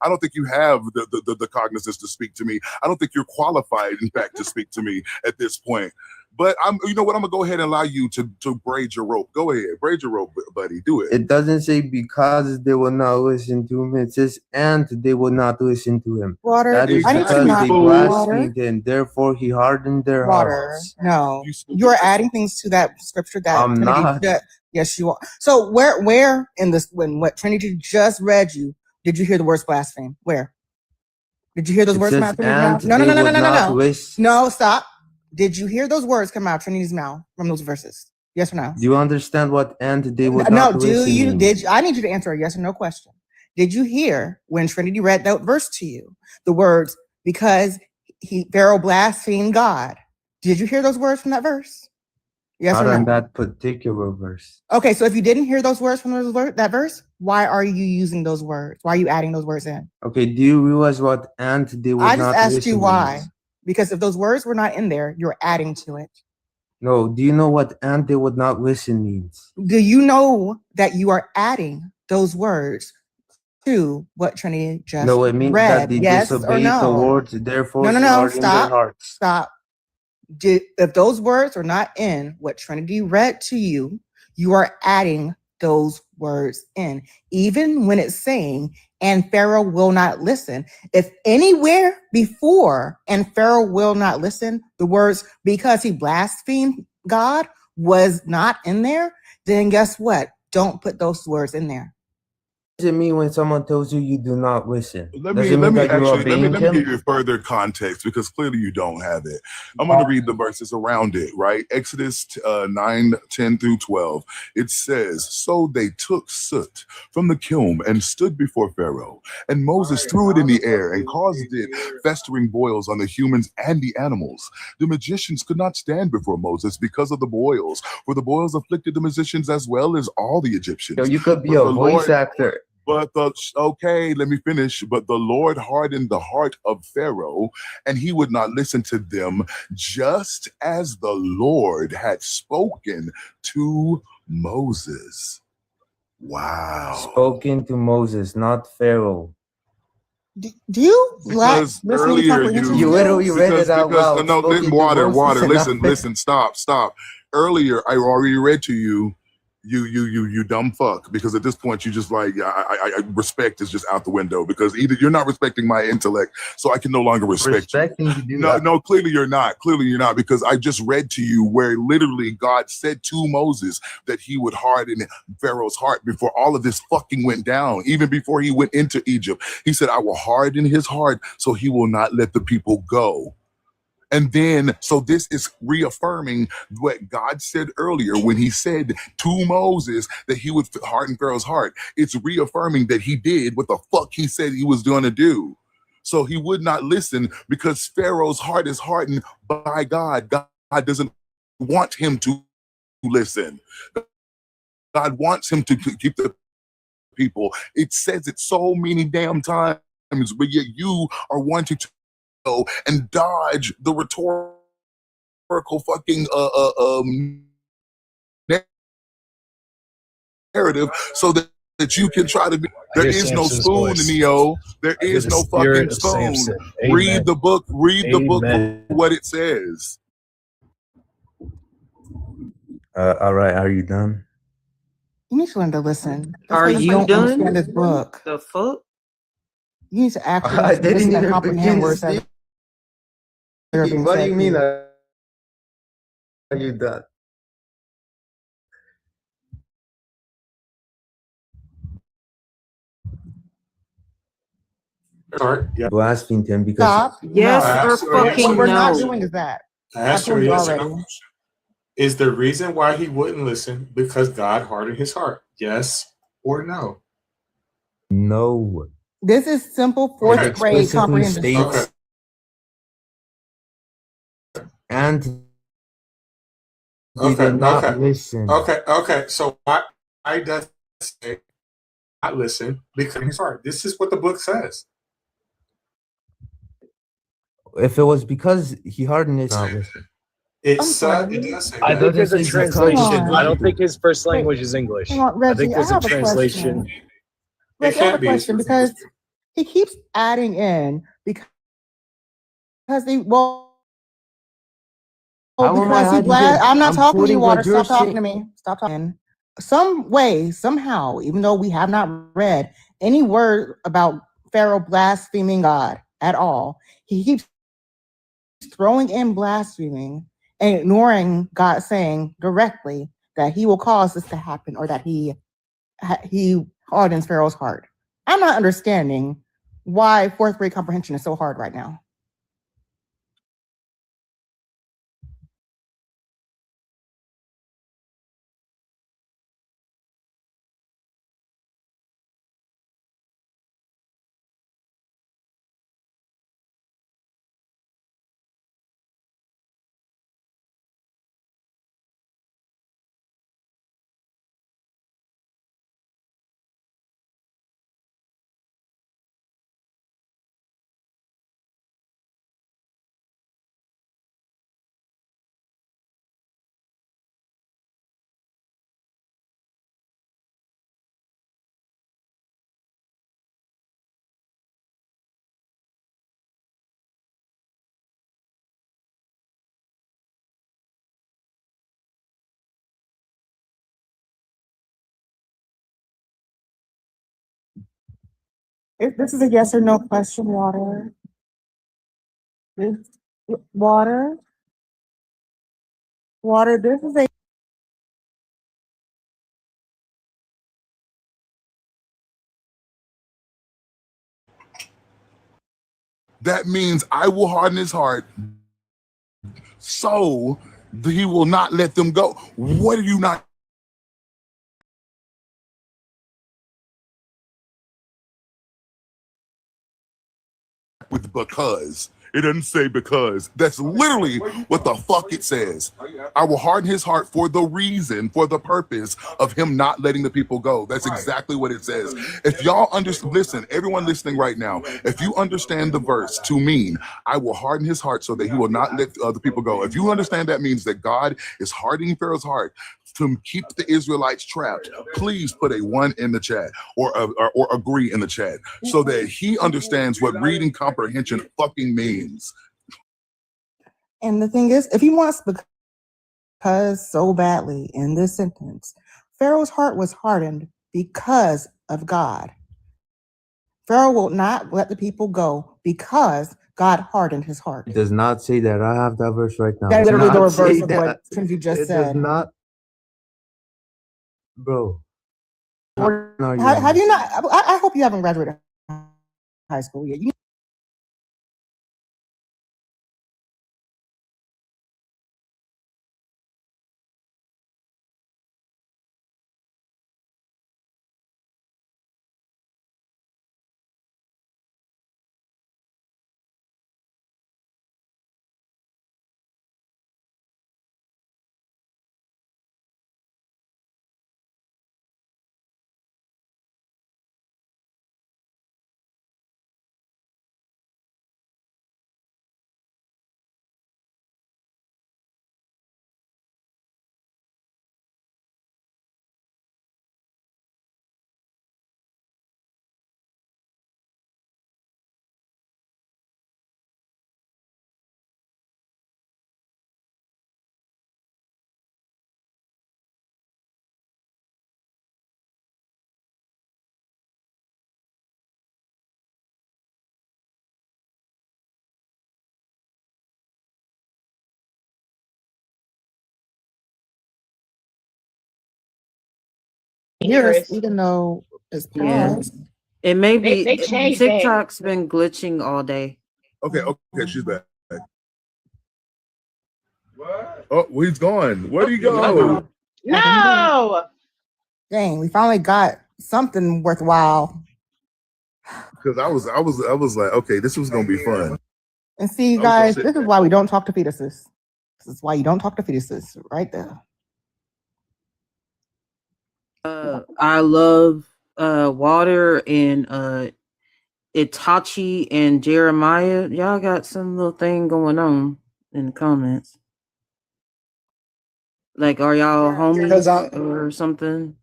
I don't think you have the cognizance to speak to me. I don't think you're qualified, in fact, to speak to me at this point. But you know what? I'm gonna go ahead and allow you to braid your rope. Go ahead, braid your rope, buddy. Do it. It doesn't say because they will not listen to him. It says and they will not listen to him. Water, That is I need to because not they blasphemed him. Therefore, he hardened their water. hearts. No, you're adding things to that scripture that I'm Trinity. not. Yes, you are. So where in this when what Trinity just read you did you hear the words blaspheme? Where did you hear those It words come says out of Trinity's and mouth? No, they no, no, no, would no, no, not no. listen. No, stop. Did you hear those words come out of Trinity's mouth from those verses? Yes or no? Do you understand what and they would No, not do listen you? means? Did you, I need you to answer a yes or no question. Did you hear when Trinity read that verse to you, the words because Pharaoh blasphemed God? Did you hear those words from that verse? Yes Not or on no? that particular verse. Okay, so if you didn't hear those words from that verse, why are you using those words? Why are you adding those words in? Okay, do you realize what and they would I not just asked listen you why. means? Because if those words were not in there, you're adding to it. No, do you know what and they would not listen means? Do you know that you are adding those words to what Trinity just No, it means read? that they Yes or disobeyed the no? Lord, therefore No, he hardened their stop. hearts. Stop. If those words are not in what Trinity read to you, you are adding those words in, even when it's saying, and Pharaoh will not listen. If anywhere before, and Pharaoh will not listen, the words because he blasphemed God was not in there, then guess what? Don't put those words in there. What does it mean when someone tells you you do not listen? Let Does me it mean that you're let obeying me him? give you further context because clearly you don't have it. I'm going to read the verses around it, right? Exodus 9, 10 through 12. It says, so they took soot from the kiln and stood before Pharaoh, and Moses threw it in the air and caused it festering boils on the humans and the animals. The magicians could not stand before Moses because of the boils, for the boils afflicted the magicians as well as all the Egyptians. Yo, you could be But a the voice Lord- actor. okay, let me finish. But the Lord hardened the heart of Pharaoh, and he would not listen to them, just as the Lord had spoken to Moses. Wow. Spoken to Moses, not Pharaoh. Do you Because earlier You literally read it out loud. No, Spoken to water, Moses and not listen, stop. Earlier, I already read to you. you dumb fuck. Because at this point, you just like, I respect is just out the window, because either you're not respecting my intellect, so I can no longer respect you. No, clearly you're not. Clearly you're not, because I just read to you where literally God said to Moses that he would harden Pharaoh's heart before all of this fucking went down. Even before he went into Egypt, he said, I will harden his heart so he will not let the people go. And then, so this is reaffirming what God said earlier when he said to Moses that he would harden Pharaoh's heart. It's reaffirming that he did what the fuck he said he was going to do. So he would not listen because Pharaoh's heart is hardened by God. God doesn't want him to listen. God wants him to keep the people. It says it so many damn times, but yet you are wanting to and dodge the rhetorical fucking narrative so that you can try to be. There is no spoon, Neo. There is no fucking spoon. Read the book. Read the book for what it says. All right, are you done? You need to learn to listen. Are you done? Understand this book. The fuck? You need to actually I didn't listen and even comprehend begin words that are being What do said you to mean? you. Are you done? Sorry. Yeah. Blasphemed him because Stop. Yes No. or fucking What we're not no. doing is that. I I asked you told a you yes or no already. question. Is the reason why he wouldn't listen because God hardened his heart? Yes or no? no. This is simple It fourth grade explicitly comprehension. states and they did not listen. Okay. So why does it say not listen because his heart? This is what the book says. If it was because he hardened it, not listen. It I'm does sorry. say I that. think there's a Doesn't say because translation. Hang I on. don't think his first Wait, language is English. hang on, I Reggie. think there's a have a translation. question. Reggie, I have a question because he keeps adding in because they How am I because he adding blast. in? I'm not I'm talking to quoting you, what Water. you're Stop talking saying. to me. Stop talking. Some way, somehow, even though we have not read any word about Pharaoh blaspheming God at all, he keeps throwing in blaspheming and ignoring God saying directly that he will cause this to happen or that he hardens Pharaoh's heart. I'm not understanding why fourth grade comprehension is so hard right now. If this is a yes or no question, Water. Water. This is a That means I will harden his heart so he will not let them go. What are you not? With because. It doesn't say because. That's literally what the fuck it says. I will harden his heart for the reason, for the purpose of him not letting the people go. That's exactly what it says. If y'all understand, listen, everyone listening right now, if you understand the verse to mean, I will harden his heart so that he will not let the people go. If you understand that means that God is hardening Pharaoh's heart to keep the Israelites trapped, please put a 1 in the chat or agree in the chat so that he understands what reading comprehension fucking means. And the thing is, if he wants because so badly in this sentence Pharaoh's heart was hardened because of God. Pharaoh will not let the people go because God hardened his heart. It does not say that. I have that verse right now. That's It does literally the not say reverse of that. what Trinity just It said. does not. Bro. Or No, you have you not? I hope you haven't graduated high school yet. Yes, even though it's Yeah. paused. It may be They changed that. TikTok's been glitching all day. Okay, she's back. Oh, he's gone. Where'd he go? No. Dang, we finally got something worthwhile. Because I was like, okay, this was gonna be fun. And see, I was guys, gonna this say- is why we don't talk to fetuses. This is why you don't talk to fetuses, right there. I love Water and Itachi and Jeremiah. Y'all got some little thing going on in the comments. Like, are y'all Because homies or something?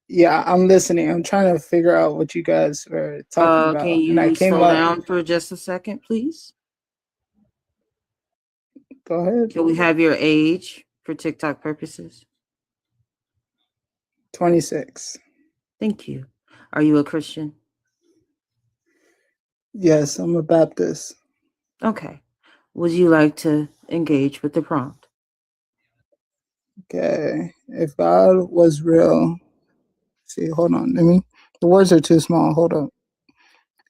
Yeah, I'm listening. I'm trying to figure out what you guys were talking about. Can And I you came slow up. down for just a second, please? Go ahead. Can we have your age for TikTok purposes? 26. Thank you. Are you a Christian? Yes, I'm a Baptist. Okay. Would you like to engage with the prompt? Okay. If God was real, see, hold on. The words are too small. Hold up.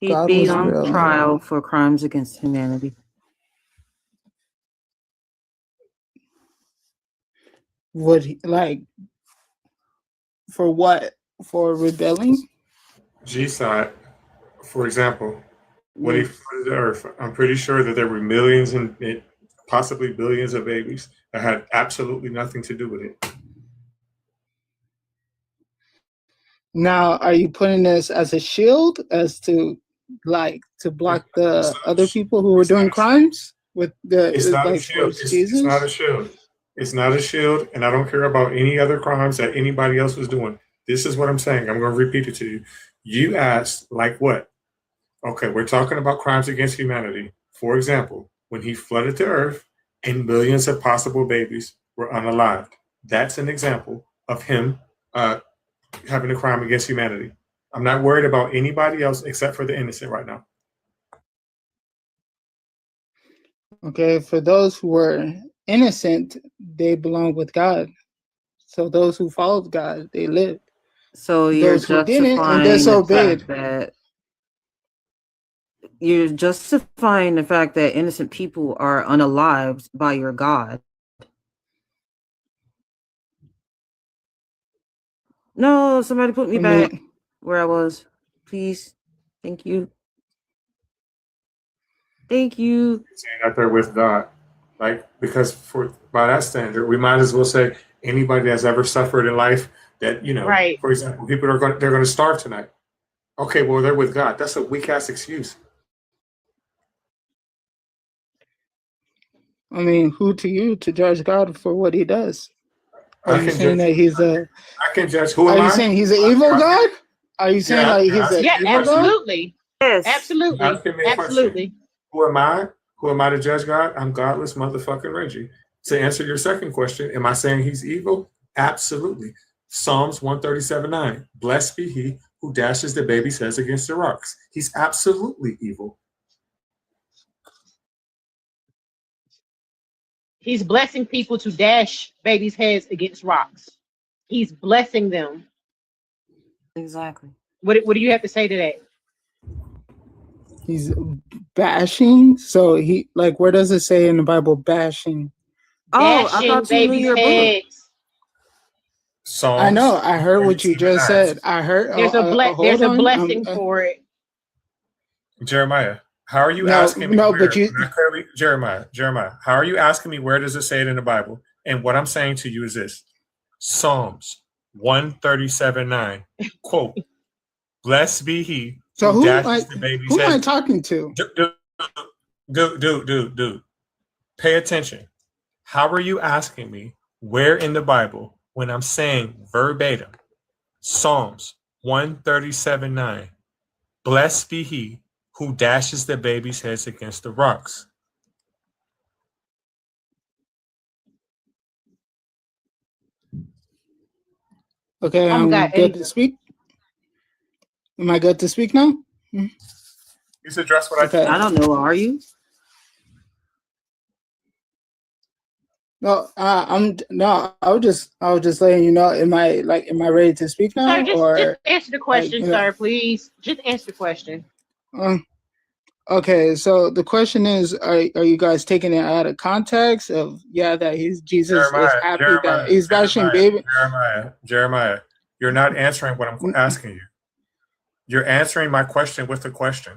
He'd God be was on real. trial for crimes against humanity. Would he, for what? For rebelling? G side, for example, when he flooded the earth, I'm pretty sure that there were millions and possibly billions of babies that had absolutely nothing to do with it. Now, are you putting this as a shield as to block the other people who were doing crimes with the It's not a towards shield. It's Jesus? not a shield. It's not a shield, and I don't care about any other crimes that anybody else was doing. This is what I'm saying. I'm going to repeat it to you. You asked, like what? Okay, we're talking about crimes against humanity. For example, when he flooded the earth and millions of possible babies were unalived. That's an example of him having a crime against humanity. I'm not worried about anybody else except for the innocent right now. Okay, for those who were innocent, they belong with God. So those who followed God, they lived. So you're Those who didn't and justifying the disobeyed. fact that you're justifying the fact that innocent people are unalived by your God. No, somebody put me back where I was, please. Thank you. Thank you. Saying that they're with God, like, because by that standard, we might as well say anybody that's ever suffered in life that, Right. For example, people they're going to starve tonight. Okay, well, they're with God. That's a weak ass excuse. Who to you to judge God for what he does? Are I you can saying judge- that he's a I can judge. Who am Are I? you saying he's an evil God? Are you saying Yeah, like he's an Yeah, evil God? absolutely. Yes. Absolutely. Asking me a question. Absolutely. Who am I? Who am I to judge God? I'm godless motherfucking Reggie. To answer your second question, am I saying he's evil? Absolutely. Psalms 137:9. Blessed be he who dashes the baby's heads against the rocks. He's absolutely evil. He's blessing people to dash babies' heads against rocks. He's blessing them. Exactly. What do you have to say to that? He's bashing. So he like, where does it say in the Bible bashing? Oh, I Dashing thought you knew babies' your book. heads. Psalms. I know. I heard what you just 137:9. said. I heard. There's Hold on. blessing for it. Jeremiah, how are you No, asking me? no, where, but you- not clearly, Jeremiah, how are you asking me where does it say it in the Bible? And what I'm saying to you is this: Psalms 137:9, quote, "Blessed be he So who who dashes the baby's who am I head." talking to? Dude, pay attention. How are you asking me where in the Bible when I'm saying verbatim, Psalms 137:9, "Blessed be he who dashes the baby's heads against the rocks"? Okay, I'm I'm got good to speak. Am I good to speak now? You address what Okay. I don't know. Are you? No, I was just letting you know. Am I ready to speak now? Sir, just answer the question, like, sir, please. Just answer the question. Okay, so the question is, are you guys taking it out of context of that Jesus is happy that he's bashing baby? Jeremiah, you're not answering what I'm asking you. You're answering my question with a question.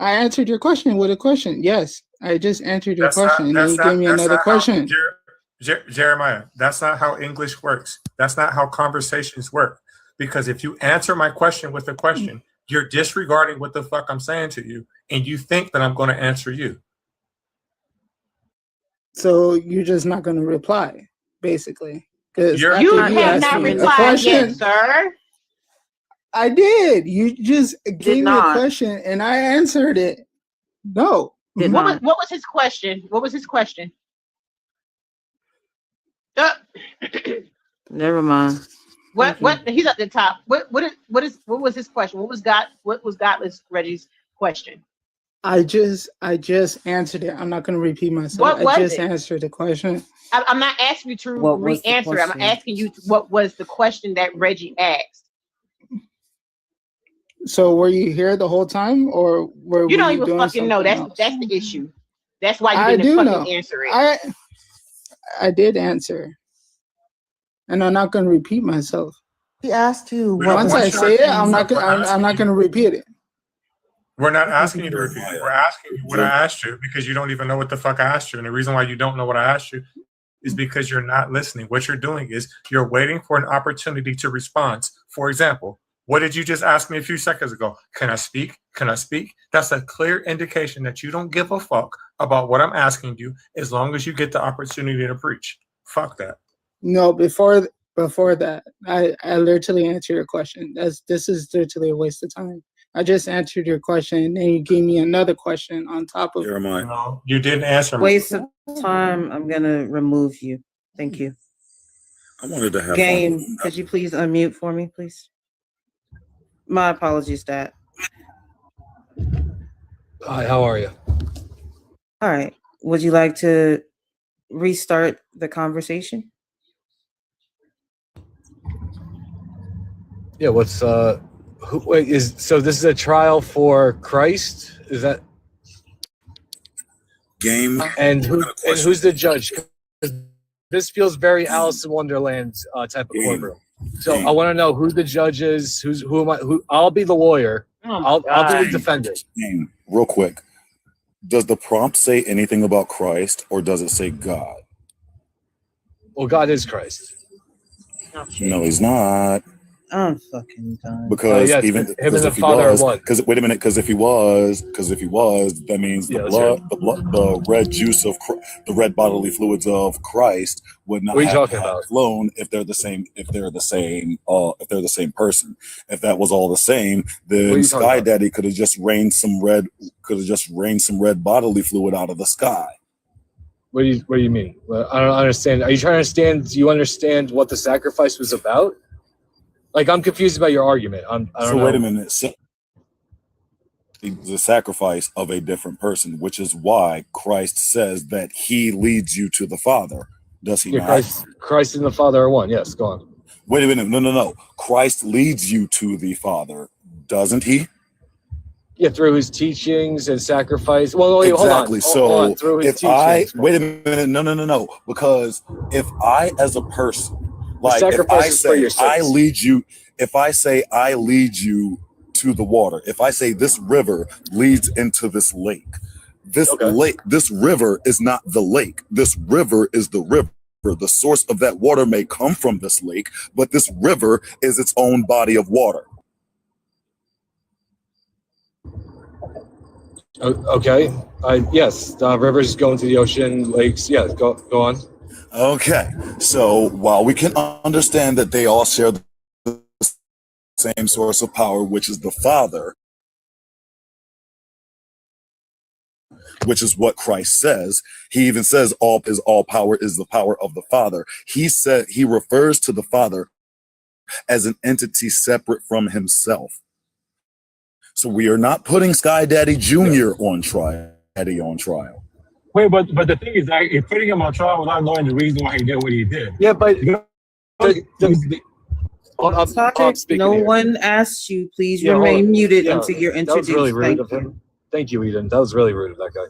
I answered your question with a question. Yes, I just answered your question, and then you gave me another question. Jeremiah, that's not how English works. That's not how conversations work. Because if you answer my question with a question, you're disregarding what the fuck I'm saying to you, and you think that I'm going to answer you. So you're just not going to reply, basically, because You have not replied yet, sir. I did. You just gave me a not. question, and I answered it. No. What was his question? What was his question? Never mind. What he's at the top. What was his question? What was Godless Reggie's question? I just answered it. I'm not going to repeat myself. What was I just it? answered the question. I'm not asking you to re-answer it. I'm asking you what was the question that Reggie asked. So were you here the whole time, or were You don't you even doing fucking know. something That's else? the issue. That's why I you didn't do fucking know. answer it. I did answer, and I'm not going to repeat myself. He asked you what Once I say it, I'm not going to repeat it. We're not asking you to repeat it. We're asking you what I asked you because you don't even know what the fuck I asked you. And the reason why you don't know what I asked you is because you're not listening. What you're doing is you're waiting for an opportunity to respond. For example, what did you just ask me a few seconds ago? Can I speak? Can I speak? That's a clear indication that you don't give a fuck about what I'm asking you as long as you get the opportunity to preach. Fuck that. No, before that, I literally answered your question. This is literally a waste of time. I just answered your question, and then you gave me another question on top of it. No, you didn't answer me. Waste of time. I'm gonna remove you. Thank you. I wanted to have Game. fun. Could you please unmute for me, please? My apologies, Dad. Hi, how are you? All right. Would you like to restart the conversation? Yeah, what's so this is a trial for Christ? Is that game? And who's the judge? This feels very Alice in Wonderland type of courtroom. So I want to know who the judge is. Who am I? I'll be the lawyer. I'll be the defendant. Real quick, does the prompt say anything about Christ, or does it say God? Well, God is Christ. No, he's not. I'm fucking done. Because yes, even him because and if the he Father was, are one. because wait a minute, because if he was, that means the the red juice of the red bodily fluids of Christ would not What are you have talking about? flown if they're the same person. If that was all the same, What are then you talking Sky about? Daddy could have just rained some red bodily fluid out of the sky. What do you mean? Well, I don't understand. Are you trying to understand? Do you understand what the sacrifice was about? Like, I'm confused about your argument. I don't So know. wait a minute. So, the sacrifice of a different person, which is why Christ says that he leads you to the Father. Does he Yeah, not? Christ and the Father are one. Yes, go on. Wait a minute. No. Christ leads you to the Father, doesn't he? Yeah, through his teachings and sacrifice. Well, wait, Exactly. hold on. Through his If I teachings. wait a minute, no, because if I, as a person, like if sacrifice I is for say your I sins. lead you, if I say I lead you to the water, if I say this river leads into this lake, this river is not the lake. This river is the river. The source of that water may come from this lake, but this river is its own body of water. Okay. Yes, rivers go into the ocean, lakes. Yeah, go on. Okay. So while we can understand that they all share the same source of power, which is the Father, which is what Christ says. He even says all power is the power of the Father. He refers to the Father as an entity separate from himself. So we are not putting Sky Daddy Jr. on trial. Wait, but the thing is that you're putting him on trial without knowing the reason why he did what he did. Yeah, but Topic, no here. one asked you. Please Yeah, hold remain on. muted Yeah, until you're that introduced. was really rude Thank of you. him. Thank you, Eden. That was really rude of that guy.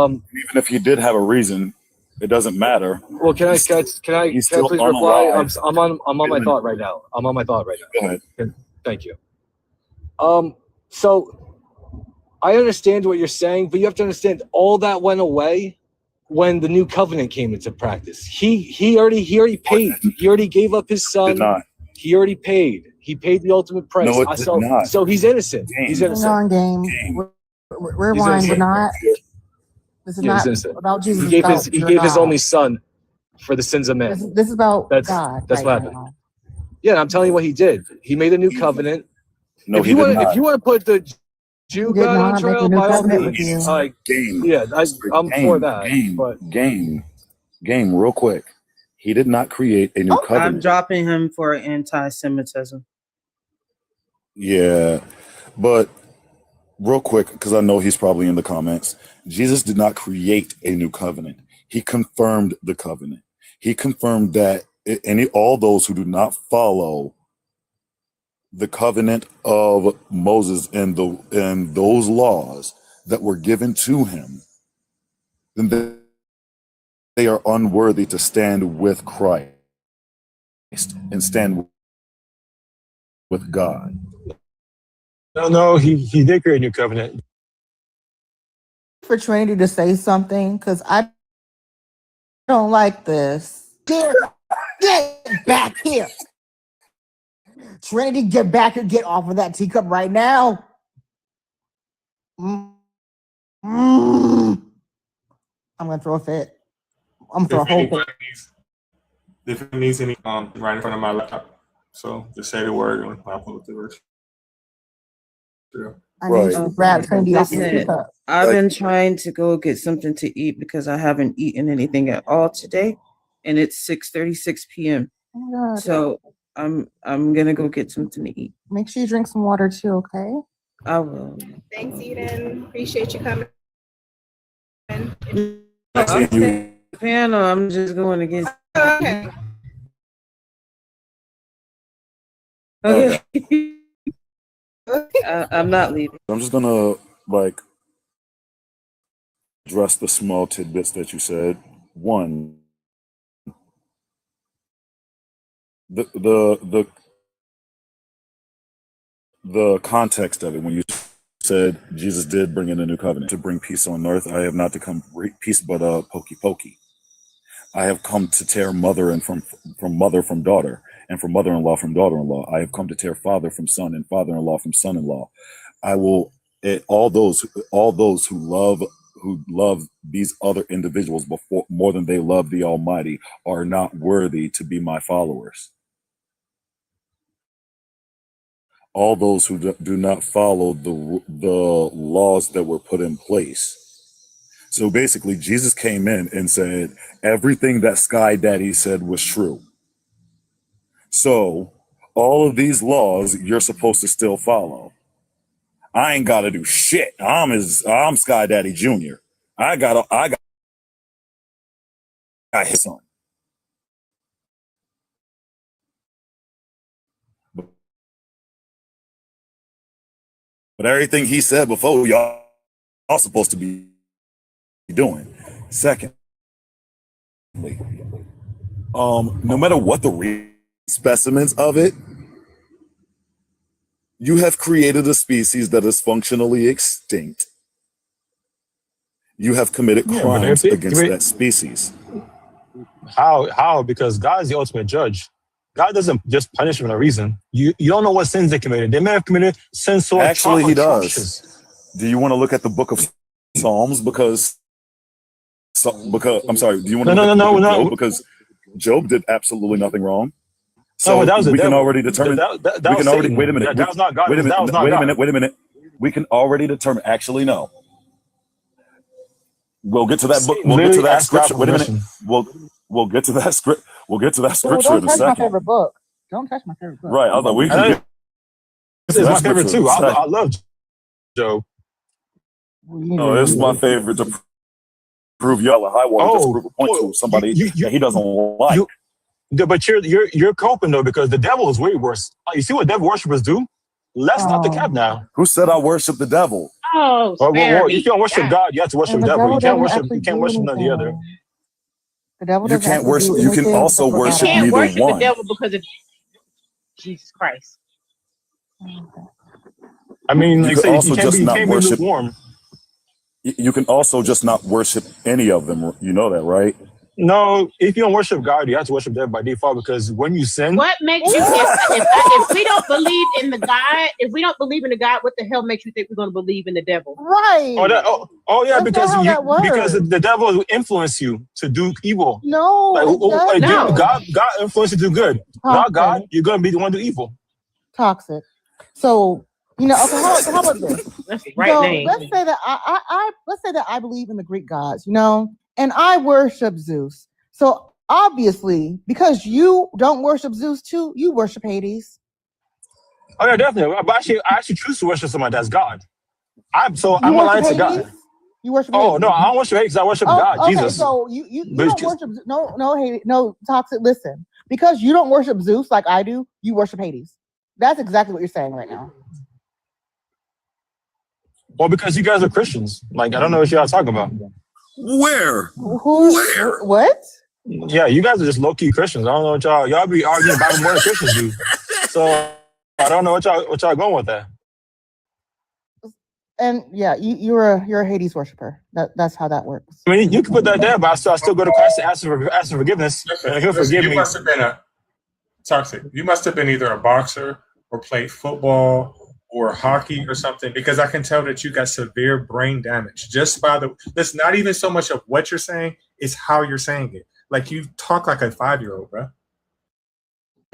Even if he did have a reason, it doesn't matter. Well, can I please reply? I'm on my thought right now. Go ahead. Thank you. So I understand what you're saying, but you have to understand all that went away when the new covenant came into practice. He already paid. He already gave up his son. Did not. He already paid. He paid the ultimate price. No, it did not. So he's innocent. He's Hang innocent. on, game. Rewind. We're not. This is Yeah, he's not innocent. about Jesus. He gave it's his about your his God. only son for the sins of man. This is about That's God. what right happened. now. Yeah, I'm telling you what he did. He made a new covenant. No, if he you did want, not. if you want to put the Jew He did God on not make a trial, new by all covenant with means, you. like, Game. yeah, I'm for that. But Game, real quick. He did not create a new I'm covenant. dropping him for anti-Semitism. Yeah, but real quick, because I know he's probably in the comments. Jesus did not create a new covenant. He confirmed the covenant. He confirmed that all those who do not follow the covenant of Moses and those laws that were given to him, then they are unworthy to stand with Christ and stand with God. No, he did create a new covenant. For Trinity to say something, because I don't like this. Get back here. Trinity, get back here. Get off of that teacup right now. I'm gonna throw a fit. I'm gonna throw a whole fit. If it needs any, right in front of my laptop. So just say the word and I'll pull up the verse. I need you to grab Trinity off the Listen, teacup. I've been trying to go get something to eat because I haven't eaten anything at all today, and it's 6:36 p.m. Oh my God. So I'm gonna go get something to eat. Make sure you drink some water too, okay? I will. Thanks, Eden. Appreciate you coming. Panel, I'm just going to get. Okay. Okay. I'm not leaving. I'm just gonna address the small tidbits that you said. One, the context of it when you said Jesus did bring in a new covenant to bring peace on earth. I have not to come bring peace, but pokey pokey. I have come to tear mother and from mother from daughter, and from mother-in-law from daughter-in-law. I have come to tear father from son, and father-in-law from son-in-law. I will all those who love these other individuals more than they love the Almighty are not worthy to be my followers. All those who do not follow the laws that were put in place. So basically, Jesus came in and said everything that Sky Daddy said was true. So all of these laws you're supposed to still follow. I ain't got to do shit. I'm Sky Daddy Jr. I got his son. But everything he said before, y'all supposed to be doing. Secondly, no matter what the specimens of it, you have created a species that is functionally extinct. You have committed crimes against that species. How? Because God is the ultimate judge. God doesn't just punish for no reason. You don't know what sins they committed. They may have committed sins so Actually, he atrocious. does. Do you want to look at the book of Psalms? Because I'm sorry. Do you want to look at the book of Job? Because Job did absolutely nothing wrong. So that was the we can devil. already determine. That We was can already Satan. wait a minute. That was not God. Wait a minute. That was not Wait a God. minute. Wait a minute. We can already determine. Actually, no. We'll get to that book. Satan We'll get to literally that asked God scripture. for Wait a minute. permission. We'll get to that script. We'll get to that No, scripture don't in a touch my second. favorite book. Don't touch my favorite book. Right. I thought we can get This is my favorite too. I love Job. No, it's my favorite to prove y'all a high water. Just prove a point to somebody that he doesn't like. But you're coping though, because the devil is way worse. You see what devil worshippers do? Let's not the cap now. Who said I worship the devil? Oh, well, if you don't worship God, you have to worship And the the devil. You devil can't doesn't worship. You actually can't do worship none of the other. anything. The devil You doesn't can't actually worship. do You can anything also but worship You can't neither worship the one. devil because of Jesus Christ. I mean, You like could say, also just you not can't be worship. lukewarm. You can also just not worship any of them. You know that, right? No, if you don't worship God, you have to worship them by default, because when you sin, What makes you if we don't believe in the God, if we don't believe in the God, what the hell makes you think we're going to believe in the devil? Right. Yeah, That's because not how that because works. the devil will influence you to do evil. No, it doesn't. God influence you to do good. Not God, you're gonna be the one to do evil. Toxic. So okay. How about this? That's the right name. Let's say that let's say that I believe in the Greek gods, and I worship Zeus. So obviously, because you don't worship Zeus too, you worship Hades. Oh yeah, definitely. But I actually choose to worship somebody that's God. I'm You aligned worship to God. Hades? You worship Oh Hades? no, I don't worship Hades. I worship God, okay, Jesus. so you don't worship Hades, Toxic. Listen, because you don't worship Zeus like I do, you worship Hades. That's exactly what you're saying right now. Well, because you guys are Christians. Like, I don't know what y'all talking about. Where? Where? What? Yeah, you guys are just low-key Christians. I don't know what y'all be arguing about more than Christians do. So I don't know what y'all going with that. And yeah, you're a Hades worshiper. That's how that works. I mean, you can put that there, but I still go to Christ and ask for forgiveness, and He'll forgive You me. must have been toxic. You must have been either a boxer or played football or hockey or something, because I can tell that you got severe brain damage just by that's not even so much of what you're saying, it's how you're saying it. Like, you talk like a 5-year-old, bro.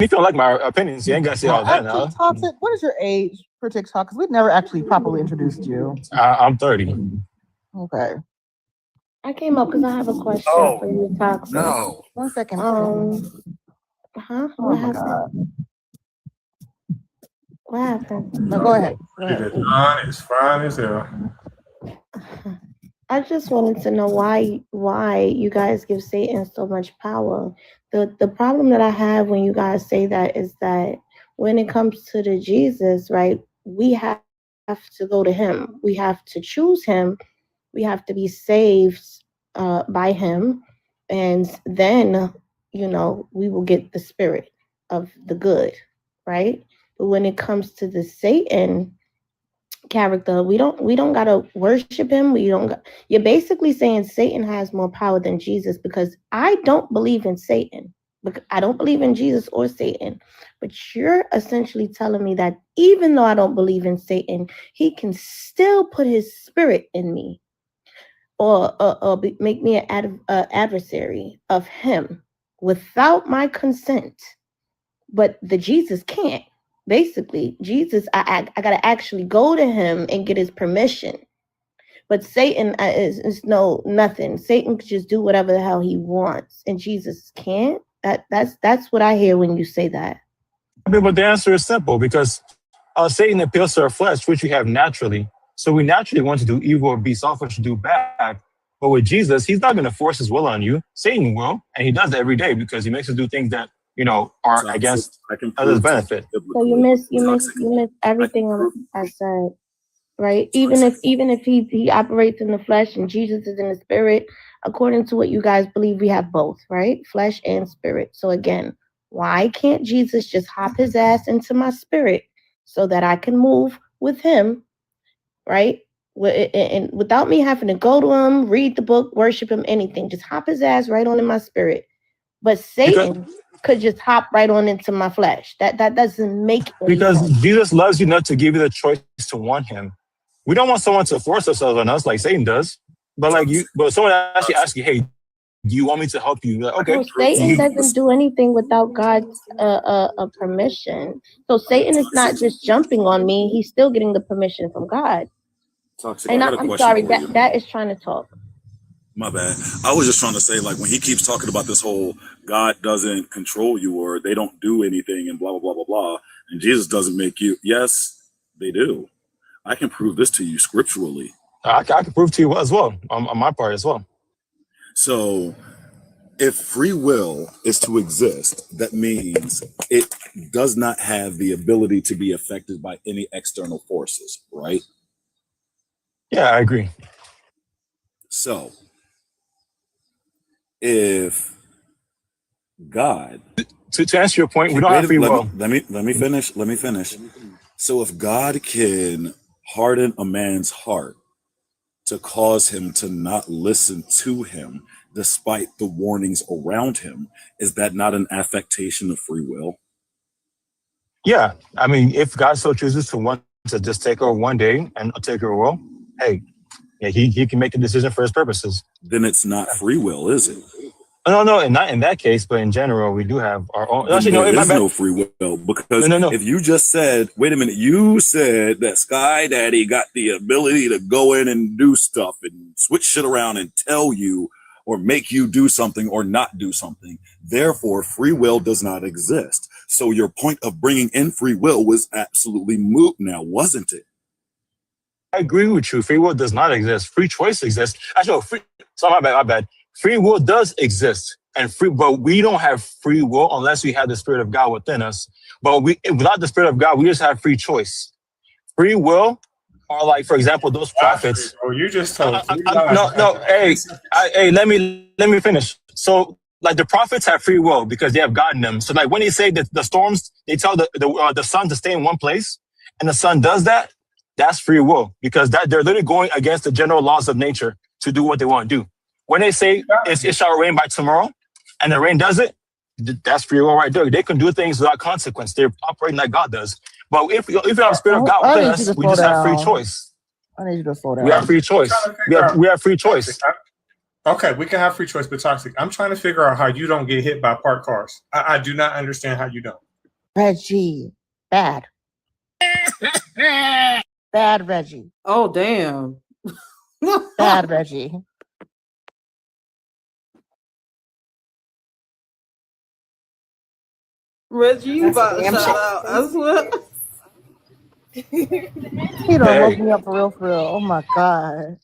If you don't like my opinions, you ain't gotta say all that now. Toxic, what is your age for TikTok? Because we've never actually properly introduced you. I'm 30. Okay. I came up because I have a question for you, Toxic. No. 1 second. What my happened? God. What happened? No, go ahead. It's fine as hell. I just wanted to know why you guys give Satan so much power. The problem that I have when you guys say that is that when it comes to the Jesus, right, we have to go to him. We have to choose him. We have to be saved by him. And then, we will get the spirit of the good, right? But when it comes to the Satan character, we don't gotta worship him. You're basically saying Satan has more power than Jesus, because I don't believe in Satan. I don't believe in Jesus or Satan. But you're essentially telling me that even though I don't believe in Satan, he can still put his spirit in me, or make me an adversary of him without my consent. But the Jesus can't. Basically, Jesus, I got to actually go to him and get his permission. But Satan is no nothing. Satan could just do whatever the hell he wants, and Jesus can't. That's what I hear when you say that. I mean, but the answer is simple because Satan appeals to our flesh, which we have naturally. So we naturally want to do evil or be selfish or do bad. But with Jesus, he's not going to force his will on you. Satan will, and he does that every day because he makes us do things that, are against others' benefit. So you miss everything I said, right? Even if he operates in the flesh and Jesus is in the spirit, according to what you guys believe, we have both, right? Flesh and spirit. So again, why can't Jesus just hop his ass into my spirit so that I can move with him, right? And without me having to go to him, read the book, worship him, anything, just hop his ass right on in my spirit. But Satan could just hop right on into my flesh. That doesn't make any sense. Jesus loves you enough to give you the choice to want him. We don't want someone to force themselves on us like Satan does. But someone actually asks you, hey, do you want me to help you? Like, okay. No, Satan doesn't do anything without God's permission. So Satan is not just jumping on me; he's still getting the permission from God. Toxic, And I got a I'm question sorry, for you. that is trying to talk. My bad. I was just trying to say, like, when he keeps talking about this whole God doesn't control you or they don't do anything and blah, blah, blah, blah, blah, and Jesus doesn't make you. Yes, they do. I can prove this to you scripturally. I can prove to you as well, on my part as well. So if free will is to exist, that means it does not have the ability to be affected by any external forces, right? Yeah, I agree. So if God to answer your point, we don't have free will. Let me finish. So if God can harden a man's heart to cause him to not listen to him despite the warnings around him, is that not an affectation of free will? Yeah, I mean, if God so chooses to want to just take over one day and take over will, hey, yeah, he can make a decision for his purposes. Then it's not free will, is it? No, and not in that case, but in general, we do have our own. There is no free will because if you just said, wait a minute, you said that Sky Daddy got the ability to go in and do stuff and switch shit around and tell you or make you do something or not do something. Therefore, free will does not exist. So your point of bringing in free will was absolutely moot now, wasn't it? I agree with you. Free will does not exist. Free choice exists. Actually, my bad. Free will does exist, but we don't have free will unless we have the Spirit of God within us. But without the Spirit of God, we just have free choice. Free will are like, for example, those prophets. Oh, you just told no. Hey, let me finish. So, like the prophets have free will because they have God in them. So, like when they say that the storms, they tell the sun to stay in one place, and the sun does that. That's free will because they're literally going against the general laws of nature to do what they want to do. When they say it shall rain by tomorrow, and the rain does it, that's free will right there. They can do things without consequence. They're operating like God does. But if you have the Spirit of God within us, we just have free choice. I need you to slow down. We have free choice. We have free choice. Okay, we can have free choice, but Toxic, I'm trying to figure out how you don't get hit by parked cars. I do not understand how you don't. Reggie, bad. Bad Reggie. Oh, damn. Bad Reggie. Reggie, you about to shout out as well. He done woke me up for real. Oh my God.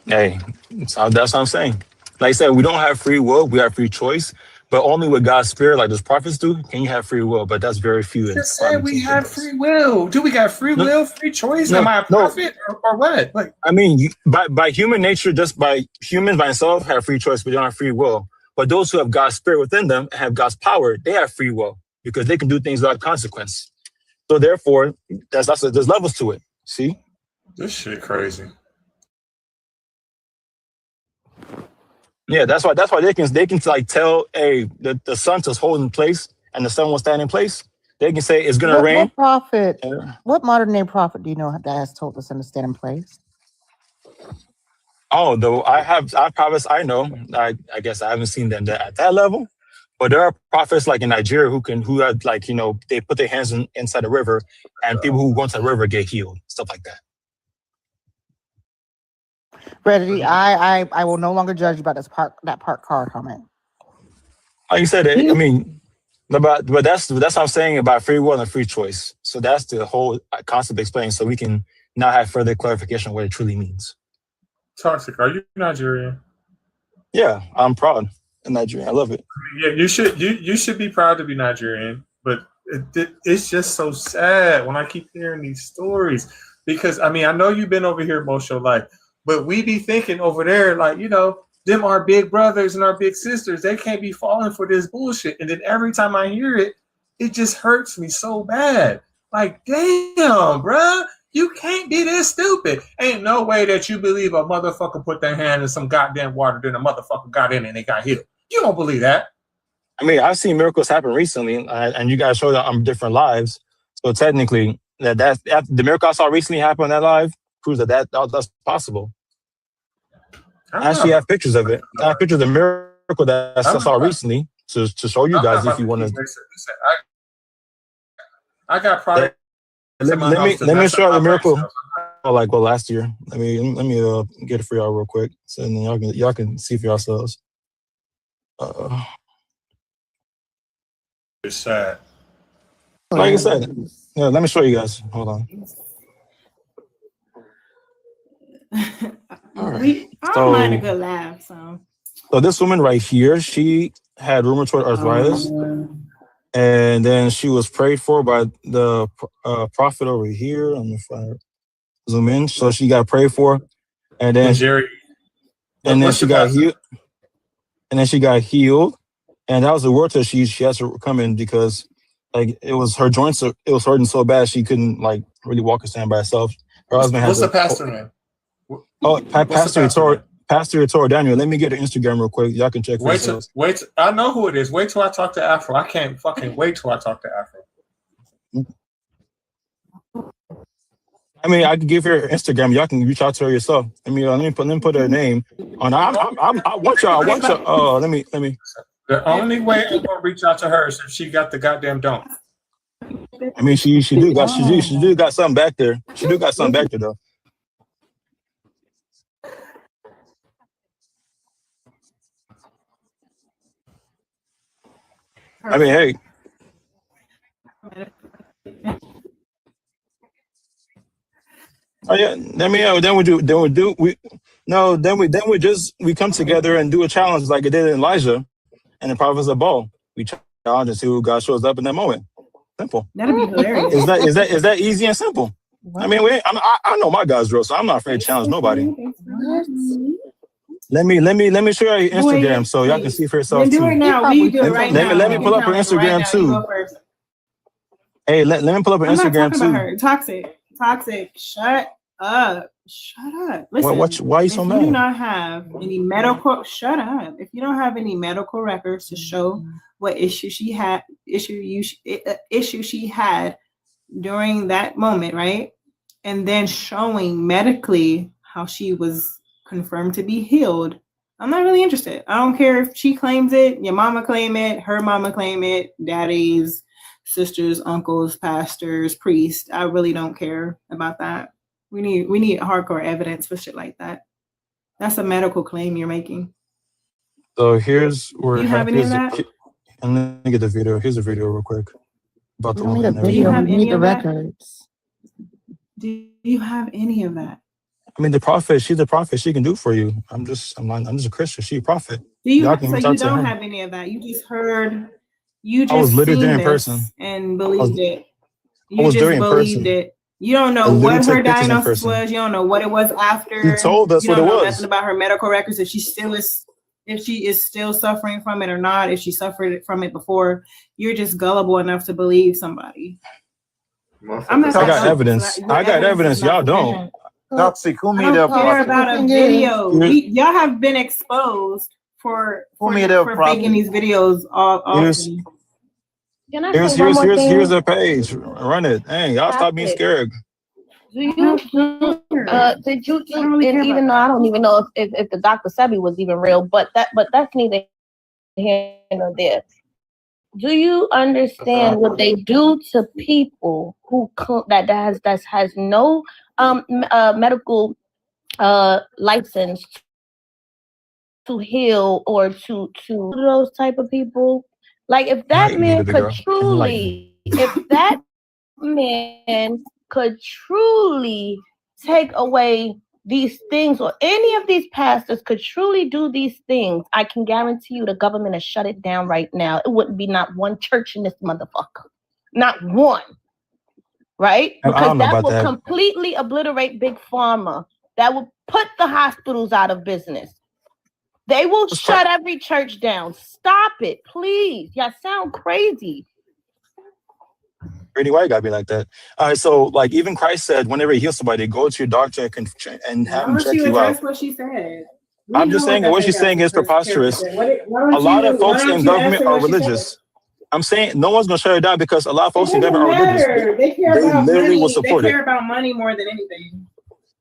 Hey, that's what I'm saying. Like I said, we don't have free will. We have free choice. But only with God's Spirit, like those prophets do, can you have free will. But that's very few. Just said we have free will. Do we got free will, free choice? Am I a prophet or what? Like, I mean, by human nature, just by humans by themselves have free choice, but they don't have free will. But those who have God's Spirit within them and have God's power, they have free will because they can do things without consequence. So therefore, there's levels to it. See? This shit crazy. Yeah, that's why they can like tell the sun to hold in place and the sun will stand in place. They can say it's gonna rain. What prophet? What modern day prophet do you know that has told the sun to stand in place? Oh, though I prophets I know. I guess I haven't seen them at that level, but there are prophets like in Nigeria who had like they put their hands inside the river and people who go into the river get healed, stuff like that. Reggie, I will no longer judge you about that park car comment. Like you said, I mean, but that's what I'm saying about free will and free choice. So that's the whole concept explained. So we can now have further clarification of what it truly means. Toxic, are you Nigerian? Yeah, I'm proud of Nigeria. I love it. Yeah, you should be proud to be Nigerian, but it's just so sad when I keep hearing these stories because I mean I know you've been over here most of your life, but we be thinking over there like them our big brothers and our big sisters, they can't be falling for this bullshit, and then every time I hear it, it just hurts me so bad. Like damn, bruh. You can't be this stupid. Ain't no way that you believe a motherfucker put their hand in some goddamn water, then a motherfucker got in and they got healed. You don't believe that. I mean, I've seen miracles happen recently, and you guys showed up on different lives. So technically, that the miracle I saw recently happen on that live proves that's possible. I actually have pictures of it. I have pictures of the miracle that I saw recently to show you guys if you want to. I got product. Let me show you the miracle. Last year. Let me get it for y'all real quick, so then y'all can see for yourselves. It's sad. Like I said, yeah. Let me show you guys. Hold on. All right. I don't mind a good laugh. So this woman right here, she had rheumatoid arthritis. And then she was prayed for by the prophet over here. Let me find her. Zoom in. So she got prayed for, and then she got healed. And then she got healed, and that was the word that she has to come in because like it was her joints. It was hurting so bad she couldn't like really walk or stand by herself. Her husband has. What's the pastor name? Pastor Tor Daniel. Let me get her Instagram real quick. Y'all can check for yourselves. Wait. I know who it is. Wait till I talk to Afro. I can't fucking wait till I talk to Afro. I mean, I can give her Instagram. Y'all can reach out to her yourself. I mean, let me put her name on. I want y'all. Let me. The only way I'm gonna reach out to her is if she got the goddamn don't. I mean, she do got something back there. She do got something back there though. I mean, hey. Oh yeah. We come together and do a challenge like it did in Elijah and the prophets of Baal. We challenge and see who God shows up in that moment. Simple. That'd be hilarious. Is that easy and simple? I mean, I know my God's drill, so I'm not afraid to challenge nobody. Let me show you your Instagram so y'all can see for yourselves too. Do it now. We do it right now. Let me pull up her Instagram too. Hey, let me pull up her Instagram too. Her. Toxic. Shut up. Listen. Why are you so mad? If you do not have any medical, shut up. If you don't have any medical records to show what issue she had during that moment, right? And then showing medically how she was confirmed to be healed, I'm not really interested. I don't care if she claims it, your mama claim it, her mama claim it, daddies, sisters, uncles, pastors, priests. I really don't care about that. We need hardcore evidence for shit like that. That's a medical claim you're making. So here's where do you have any of that? And let me get the video. Here's a video real quick about the woman. Do you have any of the records? Do you have any of that? I mean, the prophet. She's the prophet. She can do for you. I'm just a Christian. She's a prophet. Do you? So you don't have any of that. You just heard. You just. I was literally there in this person and believed it. I was there in person. It. You don't know what her diagnosis was. You don't know what it was after. He told us what it was. You don't know nothing about her medical records. If she is still suffering from it or not. If she suffered from it before, you're just gullible enough to believe somebody. I got evidence. Y'all don't. Toxic, who made I don't up? care about a video. Y'all have been exposed for faking these videos all. Here's the page. Run it. Hey, y'all stop being scared. Did you even though I don't even know if the Dr. Sebi was even real, but that's neither here nor there. Do you understand what they do to people who that has no medical license to heal or to those type of people. Like if that man could truly, if that man could truly take away these things, or any of these pastors could truly do these things, I can guarantee you the government has shut it down right now. It wouldn't be not one church in this motherfucker. Not one. Right? Because that will completely obliterate Big Pharma. That will put the hospitals out of business. They will shut every church down. Stop it, please. Y'all sound crazy. Why you gotta be like that? All right, so like even Christ said, whenever he heals somebody, go to your doctor and have him check you out. What she said. I'm just saying what she's saying is preposterous. A lot of folks in government are religious. I'm saying no one's gonna shut it down because a lot of folks in government are religious. They care about literally money. will support They it. care about money more than anything.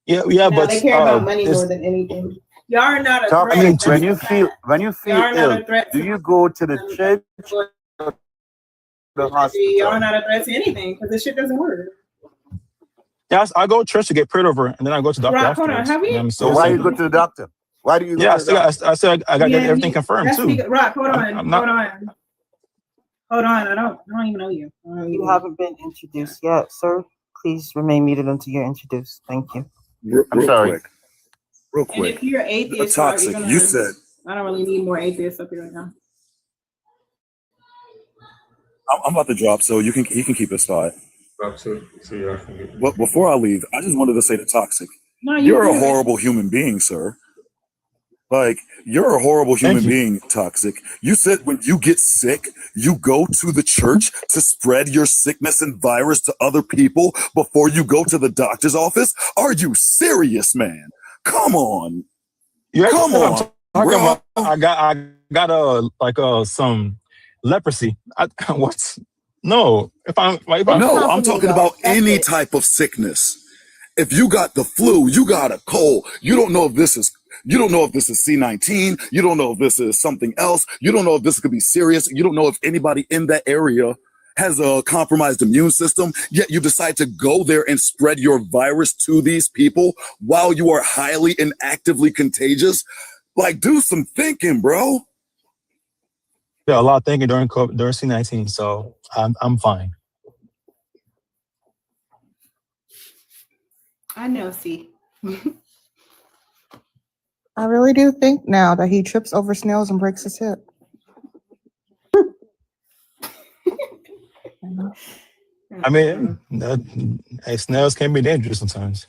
Yeah, No, but they care about money more than anything. Y'all are not a Talk, threat. when you feel Y'all are not ill, a threat do you go to the church or the hospital? Y'all are not a threat to anything because this shit doesn't work. yeah, I go to church to get prayed over, and then I go to the doctor Rock, hold on. afterwards. Have we? And I'm So why you go to the doctor? Why do you go Yeah, to the doctor? I said I gotta get everything confirmed too. Rock, hold on. I'm not- Hold on. I don't even know you. You haven't been introduced yet, sir. Please remain muted until you're introduced. Thank you. I'm sorry. Real And if you're atheist, Toxic. you're You said I don't really need more atheists up here right now. I'm about to drop, so he can keep his thought. But before I leave, I just wanted to say to Toxic, No, you're a horrible human being, sir. Like, you're a horrible human being, Toxic. You said when you get sick, you go to the church to spread your sickness and virus to other people before you go to the doctor's office? Are you serious, man? Come on. Come on, bro. I got some leprosy. What? No. No, I'm talking about any type of sickness. If you got the flu, you got a cold, you don't know if this is C19, you don't know if this is something else, you don't know if this could be serious, you don't know if anybody in that area has a compromised immune system, yet you decide to go there and spread your virus to these people while you are highly and actively contagious. Like, do some thinking, bro. Yeah, a lot of thinking during C19, so I'm fine. I know, see. I really do think now that he trips over snails and breaks his hip. I mean, snails can be dangerous sometimes.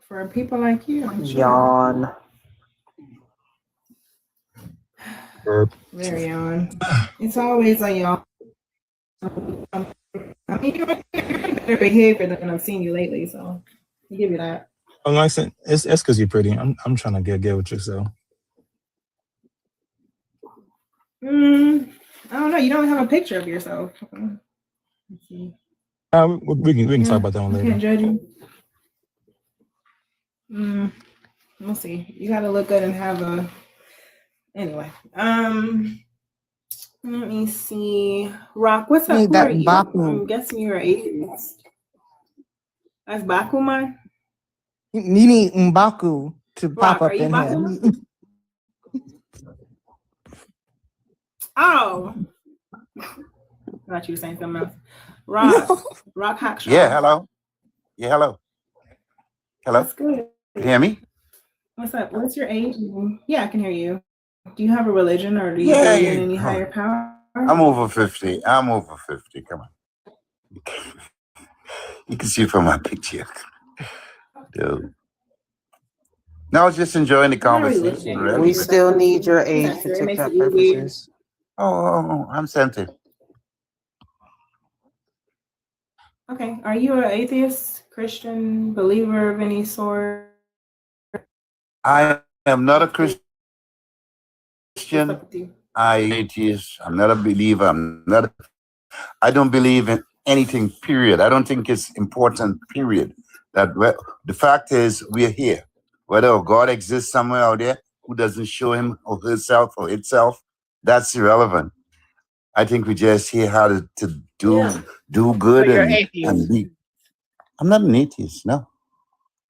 For people like you, I'm sure. Yawn. Burp. Very yawn. It's always a yawn. I mean, you're better behavior than I've seen you lately, so I'll give you that. I'm like, it's because you're pretty. I'm trying to get with you, so. I don't know. You don't have a picture of yourself. Let's see. We can talk about that one I later. can't judge you. We'll see. You gotta look good and have a. Anyway, let me see. Rock, what's up? Need Who that are you? Baku. I'm guessing you're an atheist. That's Bakuman? You need M'Baku to pop Rock, are up you in Bakuman? here. Oh, I thought you were saying something else. Rock, Rock Hackshaw. Yeah, hello. Yeah, hello. Hello. That's good. You hear me? What's up? What's your age? Yeah, I can hear you. Do you have a religion or do you Yeah, believe in yeah. any higher power? I'm over 50. I'm over 50. Come on. You can see from my picture. Dude. No, I was just enjoying the conversation. Really. We still need your age for It makes TikTok it easy. purposes. Oh, I'm 70. Okay. Are you an atheist, Christian, believer of any sort? I am not a Christian. I atheist. I'm not a believer. I don't believe in anything, period. I don't think it's important, period. The fact is we're here. Whether God exists somewhere out there who doesn't show him or herself or itself, that's irrelevant. I think we just here how to do good So you're and atheist. be. I'm not an atheist, no.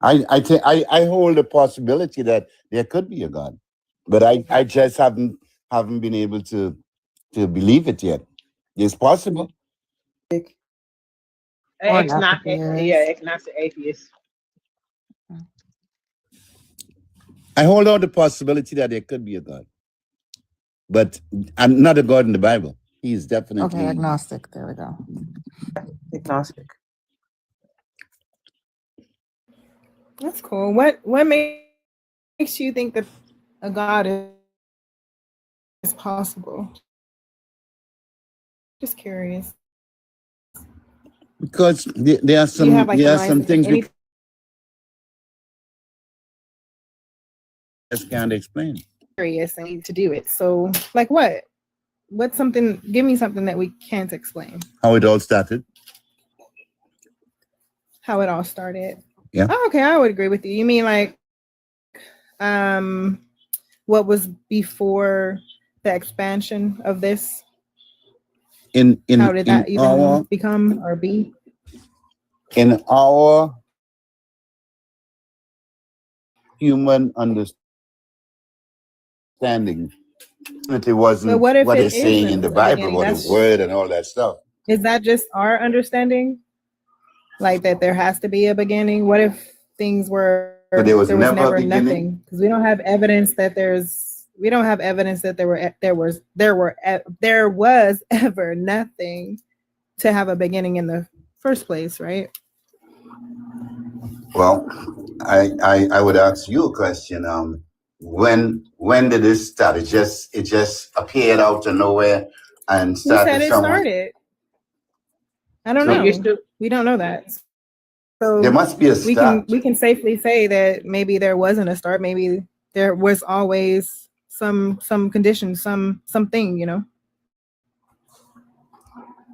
I hold the possibility that there could be a God, but I just haven't been able to believe it yet. It's possible. Or Agnostic atheist. I hold out the possibility that there could be a God, but I'm not a God in the Bible. He is definitely Okay, agnostic. There we go. Agnostic. That's cool. What makes you think that a God is possible? Just curious. because there are Do you have like there a are some license? things we Any just can't explain. curious and need to do it. So like what? What's something? Give me something that we can't explain. How it all started. How it all started. Yeah. Oh, okay, I would agree with you. You mean like, what was before the expansion of this? How did that even become or be? In our human understanding, it wasn't But what if what it it's saying in isn't the a Bible beginning? about the word and all that stuff. Is that just our understanding? Like that there has to be a beginning? What if things were So there was never a never beginning? nothing? Because we don't have evidence that there was ever nothing to have a beginning in the first place, right? Well, I would ask you a question. When did this start? It just appeared out of nowhere and Who said started it somewhere. started? I don't So- know. We don't know that. So There must be a start. we can safely say that maybe there wasn't a start. Maybe there was always some condition, something, you know.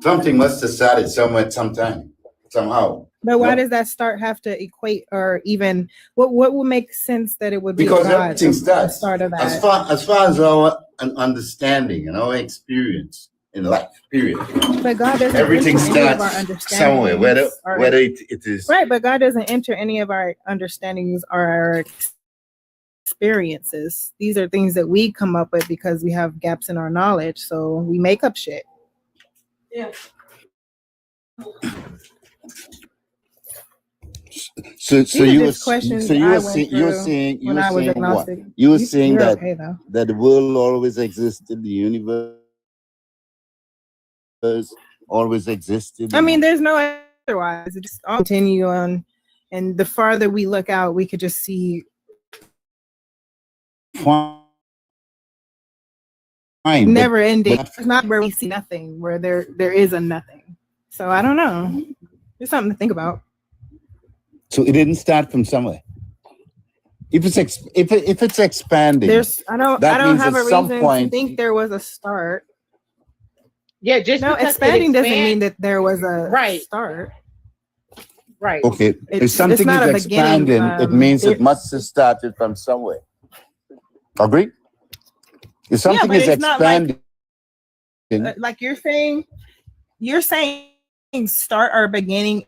Something must have started somewhere, sometime, somehow. But why No? does that start have to equate or even what would make sense that it would be Because a God, everything the starts start of as that? far as our understanding and our experience in life. Period. But God doesn't Everything enter any of our starts somewhere, understandings. whether it is Right, but God doesn't enter any of our understandings or our experiences. These are things that we come up with because we have gaps in our knowledge. So we make up shit. Yeah. So These are you were just questions so you I were went saying you were through saying you when were I was saying what? agnostic. You were saying You're that okay though. that the world always existed, the universe always existed. I mean, there's no otherwise. It just all continue on, and the farther we look out, we could just see Fine, never but ending. It's not where we see nothing, where there is a nothing. So I don't know. There's something to think about. so it didn't start from somewhere. If it's expanding, I don't that means have at a some reason point. to think there was a start. Yeah, just No, because expanding doesn't mean that there was a Right. start. Right. Okay, if It's something not is a beginning, expanding, it means it must have started from somewhere. Agree? If something but is it's not like expanding, like you're saying start or beginning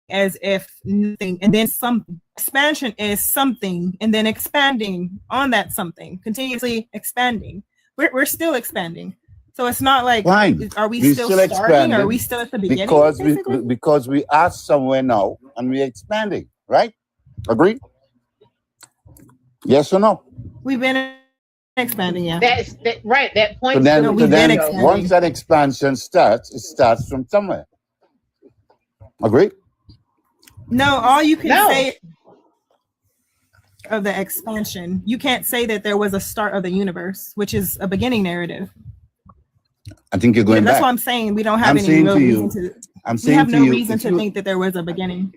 as if nothing, and then something. Expansion is something, and then expanding on that something, continuously expanding. We're still expanding. So it's not like, fine. are we We're still still starting? Or are expanding we still at the beginning? because we are somewhere now and we're expanding, right? Agree? Yes or no? We've been expanding, yeah. That's right. That So point. then, expanding. once that expansion starts, it starts from somewhere. Agree? No, all you can No. say of the expansion, you can't say that there was a start of the universe, which is a beginning narrative. I think you're going That's back. why I'm saying we don't have I'm any saying real to you- reason to. I'm We saying have to no you, reason if to you- think that there was a beginning.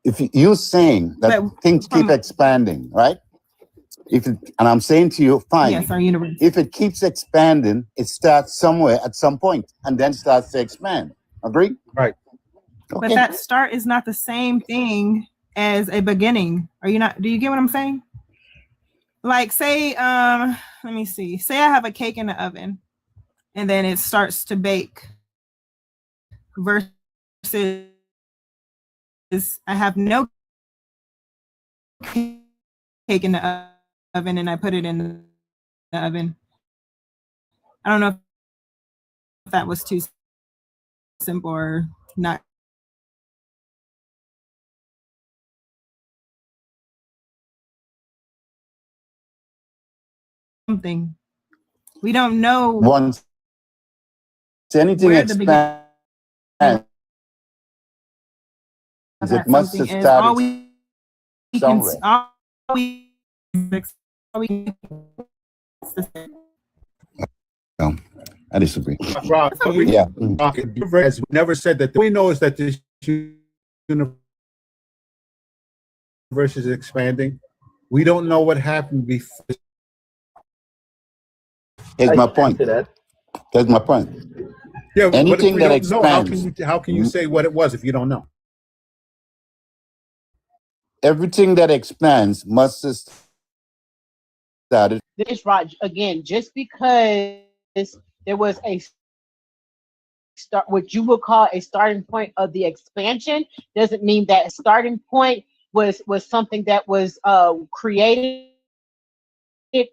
If you're saying that But things keep expanding, right? And I'm saying to you, fine. Yes, our universe. If it keeps expanding, it starts somewhere at some point and then starts to expand. Agree? Right. But Okay. that start is not the same thing as a beginning. Are you not? Do you get what I'm saying? Like, say, let me see. Say I have a cake in the oven, and then it starts to bake. Versus, I have no cake in the oven and I put it in the oven. I don't know if that was too simple or not. Something. We don't know Once anything where the beginning expands, of it that must something have is. All started we can, somewhere. all we No, I disagree. Rock, Yeah. Rock, has never said that. We know is that this universe is expanding. We don't know what happened before. Here's my point. Here's my point. Yeah, but if Anything we that don't know, expands, how can you say what it was if you don't know? everything that expands must have started. This Raj again, just because there was a start, what you would call a starting point of the expansion, doesn't mean that starting point was something that was created,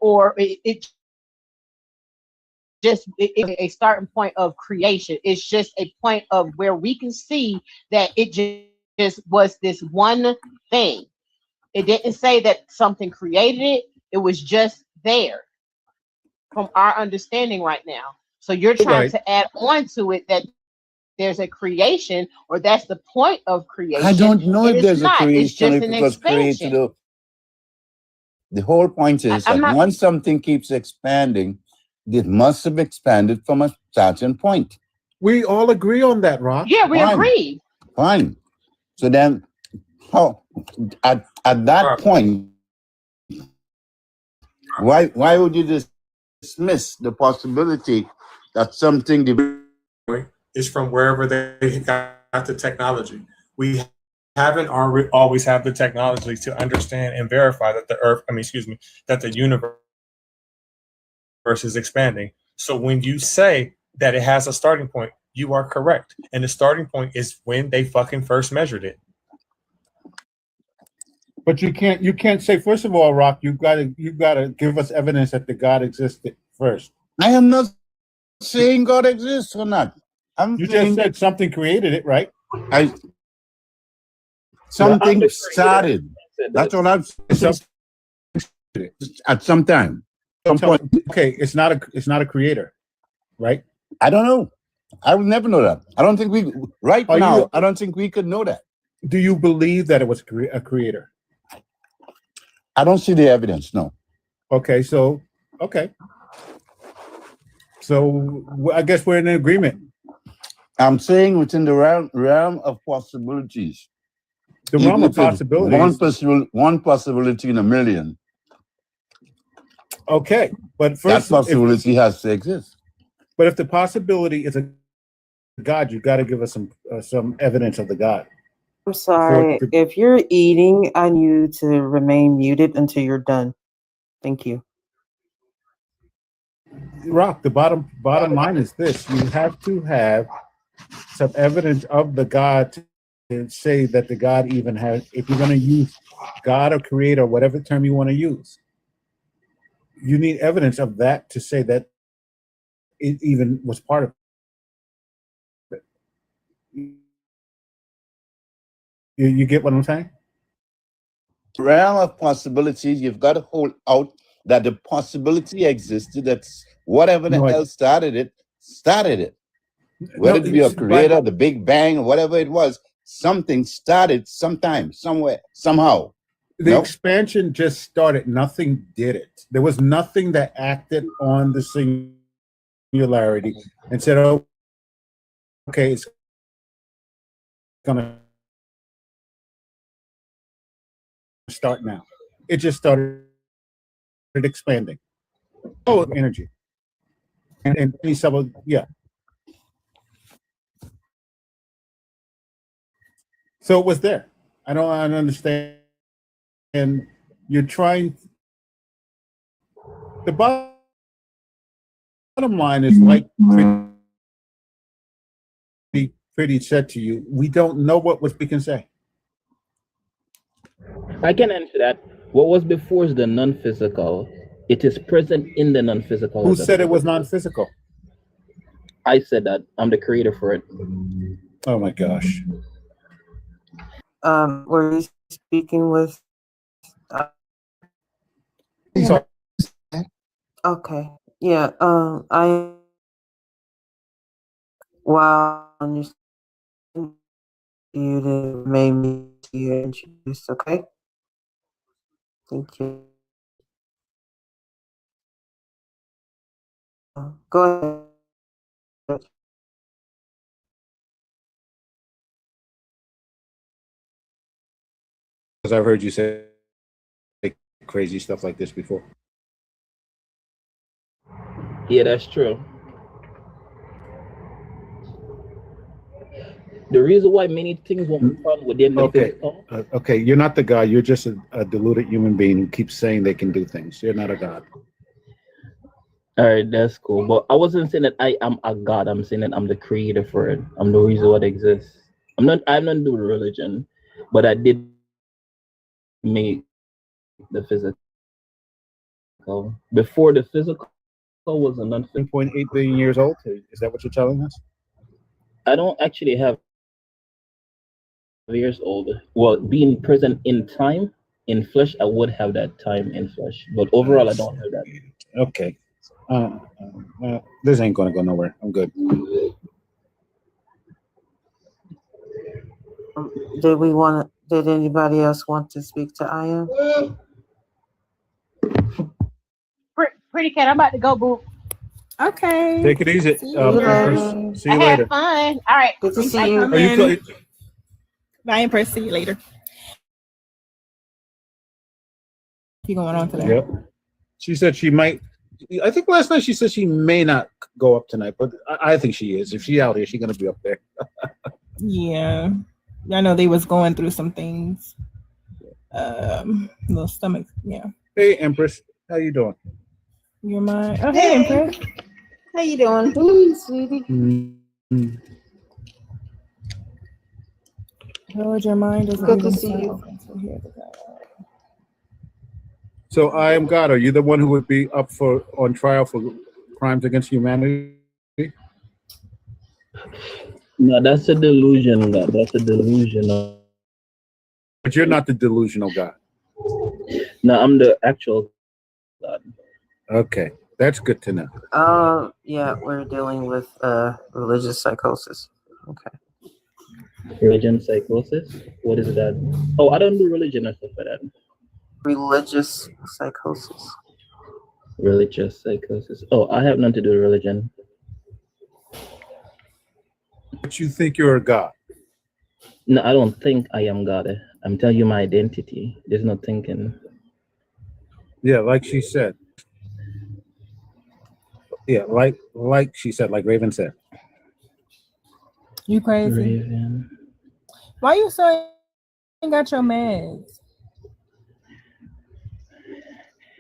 or it just a starting point of creation. It's just a point of where we can see that it just was this one thing. It didn't say that something created it. It was just there from our understanding right now. So you're trying Right. to add on to it that there's a creation, or that's the point of creation. I don't know if It's there's a not. It's creation, just if an it was created. expansion. The whole point is I'm that not. once something keeps expanding, it must have expanded from a starting point. We all agree on that, Rock. Yeah, we Fine. agree. Fine. So then, how at that point, why would you dismiss the possibility that something is from wherever they got the technology. We haven't always have the technology to understand and verify that that the universe is expanding. So when you say that it has a starting point, you are correct. And the starting point is when they fucking first measured it. But you can't say, first of all, Rock, you gotta give us evidence that the God existed first. I am not saying God exists or not. You just said something created it, right? Something started. That's what I'm saying. At some time. Some point. Okay, it's not a creator, right? I don't know. I would never know that. I don't think we I don't think we could know that. Do you believe that it was a creator? I don't see the evidence, no. Okay, so I guess we're in agreement. I'm saying within the realm of possibilities. The realm of possibilities. One possibility in a million. Okay, but first, that possibility has to exist. But if the possibility is a God, you've got to give us some evidence of the God. I'm sorry. If you're eating, I need you to remain muted until you're done. Thank you. Rock, the bottom line is this: you have to have some evidence of the God to say that the God even has. If you're going to use God or Creator, whatever term you want to use, you need evidence of that to say that it even was part of it. You get what I'm saying? Realm of possibilities, you've got to hold out that the possibility existed, that whatever the hell started it. Whether it be a creator, the Big Bang, or whatever it was, something started sometime, somewhere, somehow. The expansion just started. Nothing did it. There was nothing that acted on the singularity and said, "Oh, okay, it's gonna start now." It just started expanding. Oh, energy and yeah. So it was there. I don't understand. And you're trying. The bottom line is like pretty said to you. We don't know what we can say. I can answer that. What was before is the non-physical. It is present in the non-physical. Who as a said it was physical. non-physical? I said that. I'm the creator for it. Oh my gosh. Were you speaking with? Okay. Yeah. I. Wow. Understand you to made me introduced. Okay. Thank you. Go ahead. Because I've heard you say crazy stuff like this before. Yeah, that's true. The reason why many things won't be found within the Okay. physical. Okay. You're not the God. You're just a deluded human being who keeps saying they can do things. You're not a God. All right, that's cool. But I wasn't saying that I am a God. I'm saying that I'm the creator for it. I'm the reason why it exists. I'm not doing religion, but I did make the physical. Before the physical was a non-physical. 1.8 billion years old. Is that what you're telling us? I don't actually have years old. Well, being present in time, in flesh, I would have that time in flesh. But overall, I don't have that. Okay. This ain't gonna go nowhere. I'm good. Did anybody else want to speak to I am? Pretty cat, I'm about to go, boo. Okay. Take it easy. See you later. See you I later. had fun. All right. Good to see I you. come Are you in. playing? Bye, Empress. See you later. You going on today? Yep. She said she might. I think last night she said she may not go up tonight, but I think she is. If she out here, she's gonna be up there. Yeah. I know they was going through some things. Little stomach. Yeah. Hey, Empress, how you doing? You're mine. Oh, hey, Empress. How you doing? Hey, sweetie. Mm-hmm. How's your mind? Doesn't Good to even see you. So I am God. Are you the one who would be up for on trial for crimes against humanity? No, that's a delusion, God. That's a delusion. But you're not the delusional God. No, I'm the actual God. Okay, that's good to know. Yeah, we're dealing with religious psychosis. Okay. Religion psychosis? What is that? Oh, I don't do religion or stuff like that. Religious psychosis. Religious psychosis. Oh, I have nothing to do with religion. But you think you're a God? No, I don't think I am God. I'm telling you my identity. There's no thinking. Yeah, like she said. Yeah, like she said, like Raven said. You crazy? Raven. Why you so ain't got your meds?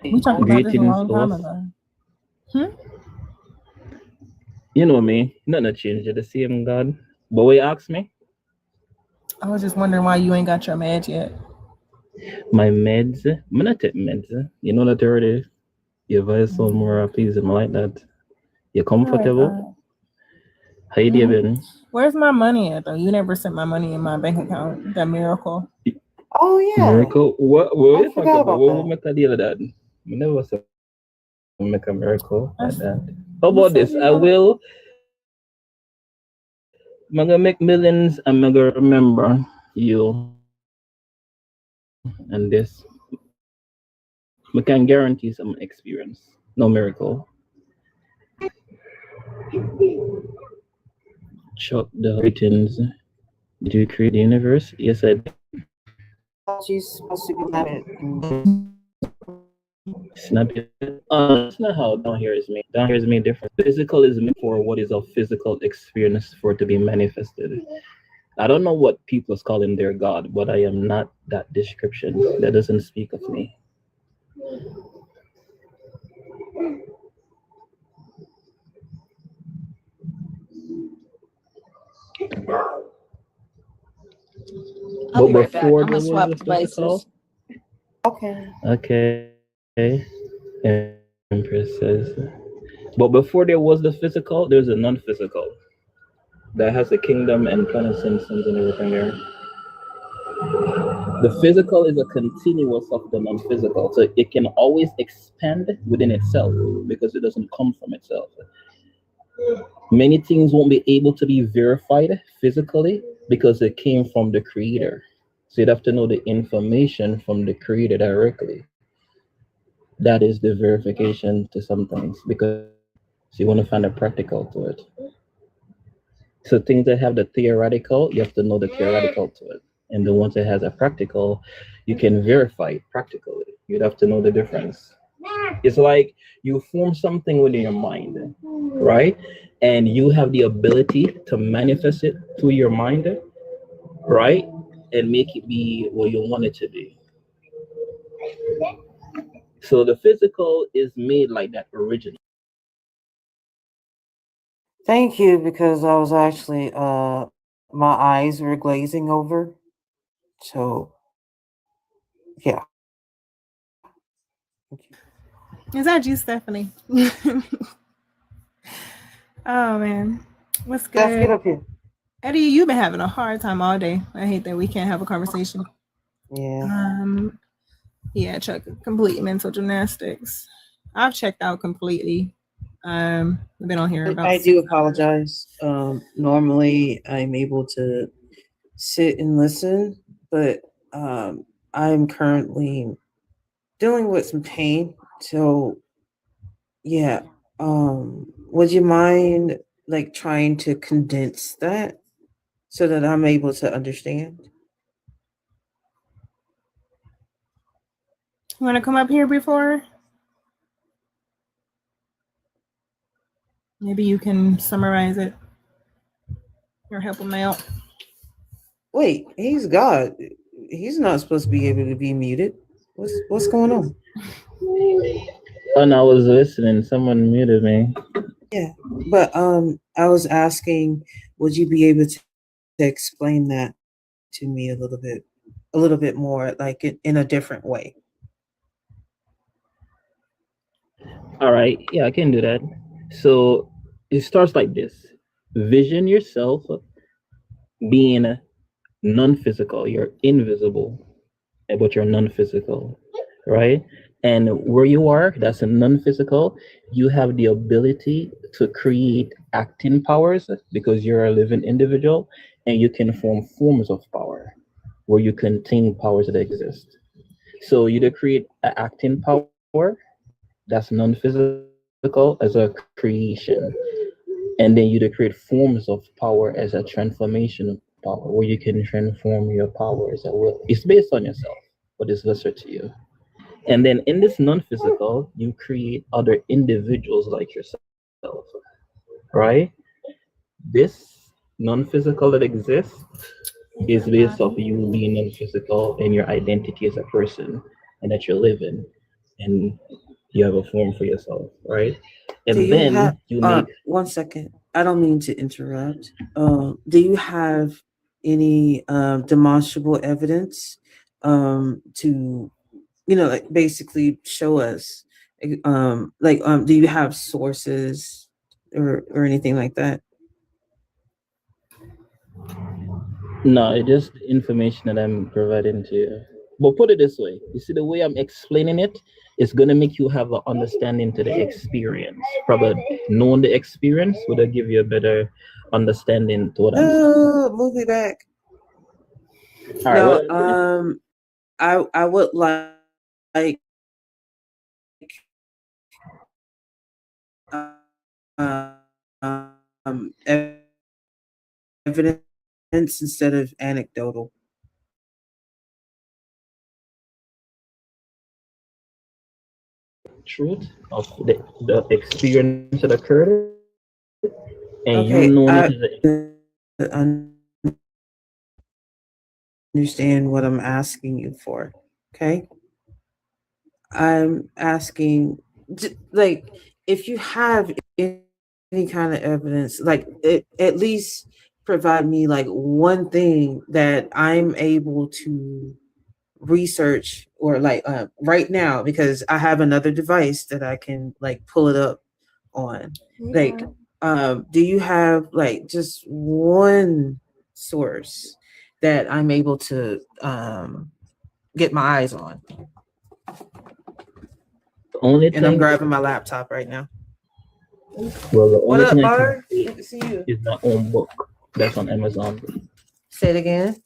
We talked about this a Greetings, long time host. ago. You know me. Nothing changed. You're the same God. But what you ask me? I was just wondering why you ain't got your meds yet. My meds? I'm not take meds. You know that already. Your voice sound more appeasing. I like that. You're comfortable? How you doing? Where's my money at though? You never sent my money in my bank account. That miracle. Oh yeah. Miracle? What I you talking forgot about? about What that. we make a deal of that? We never said we make a miracle like that. How about this? I'm gonna make millions. I'm gonna remember you and this. We can guarantee some experience. No miracle. Chuck the greetings. Did you create the universe? Yes, I did. She's supposed to be having. Snap it. That's not how down here is made. Down here is made different. Physical is meant for what is a physical experience for it to be manifested. I don't know what people is calling their God, but I am not that description. That doesn't speak of me. But before there was the physical. Okay. Okay. Empress says. But before there was the physical, there's a non-physical that has the kingdom and planet systems and everything there. The physical is a continuous of the non-physical, so it can always expand within itself because it doesn't come from itself. Many things won't be able to be verified physically because it came from the creator. So you'd have to know the information from the creator directly. That is the verification to some things because you want to find a practical to it. So things that have the theoretical, you have to know the theoretical to it. And the ones that has a practical, you can verify it practically. You'd have to know the difference. It's like you form something within your mind, right? And you have the ability to manifest it through your mind, right? And make it be what you want it to be. So the physical is made like that originally. Thank you, because I was actually my eyes were glazing over. So yeah. Is that you, Stephanie? Oh man, what's Steph, get good? up here. Eddie, you've been having a hard time all day. I hate that we can't have a conversation. Yeah. Yeah, Chuck, complete mental gymnastics. I've checked out completely. I've been on here about. I do apologize. Normally I'm able to sit and listen, but I'm currently dealing with some pain. So yeah. Would you mind like trying to condense that so that I'm able to understand? You want to come up here before? Maybe you can summarize it or help him out. Wait, he's God. He's not supposed to be able to be muted. What's going on? When I was listening, someone muted me. Yeah, but I was asking, would you be able to explain that to me a little bit more, like in a different way? All right, yeah, I can do that. So it starts like this: vision yourself being non-physical. You're invisible, but you're non-physical, right? And where you are, that's a non-physical. You have the ability to create acting powers because you're a living individual, and you can form forms of power where you contain powers that exist. So you create an acting power that's non-physical as a creation, and then you create forms of power as a transformation of power where you can transform your powers at will. It's based on yourself, but it's lesser to you. And then in this non-physical, you create other individuals like yourself, right? This non-physical that exists is based off you being non-physical and your identity as a person, and that you're living, and you have a form for yourself, right? Do And you have then you make 1 second? I don't mean to interrupt. Do you have any demonstrable evidence to like basically show us do you have sources or anything like that? no, it's just information that I'm providing to you. But put it this way, you see the way I'm explaining it, it's gonna make you have an understanding to the experience. Probably knowing the experience would give you a better understanding to what I'm saying. Move me back. All right, what No, I would like evidence instead of anecdotal. truth of the experience that occurred, and you Okay, know I it is understand what I'm asking you for. Okay, I'm asking, if you have any kind of evidence, at least provide me like one thing that I'm able to research or like right now, because I have another device that I can like pull it up on. Like, do you have like just one source that I'm able to get my eyes on? The only And I'm thing, grabbing my laptop right now. well, the What only up, thing I Bar? can see Good to see you. is my own book that's on Amazon. Say it again.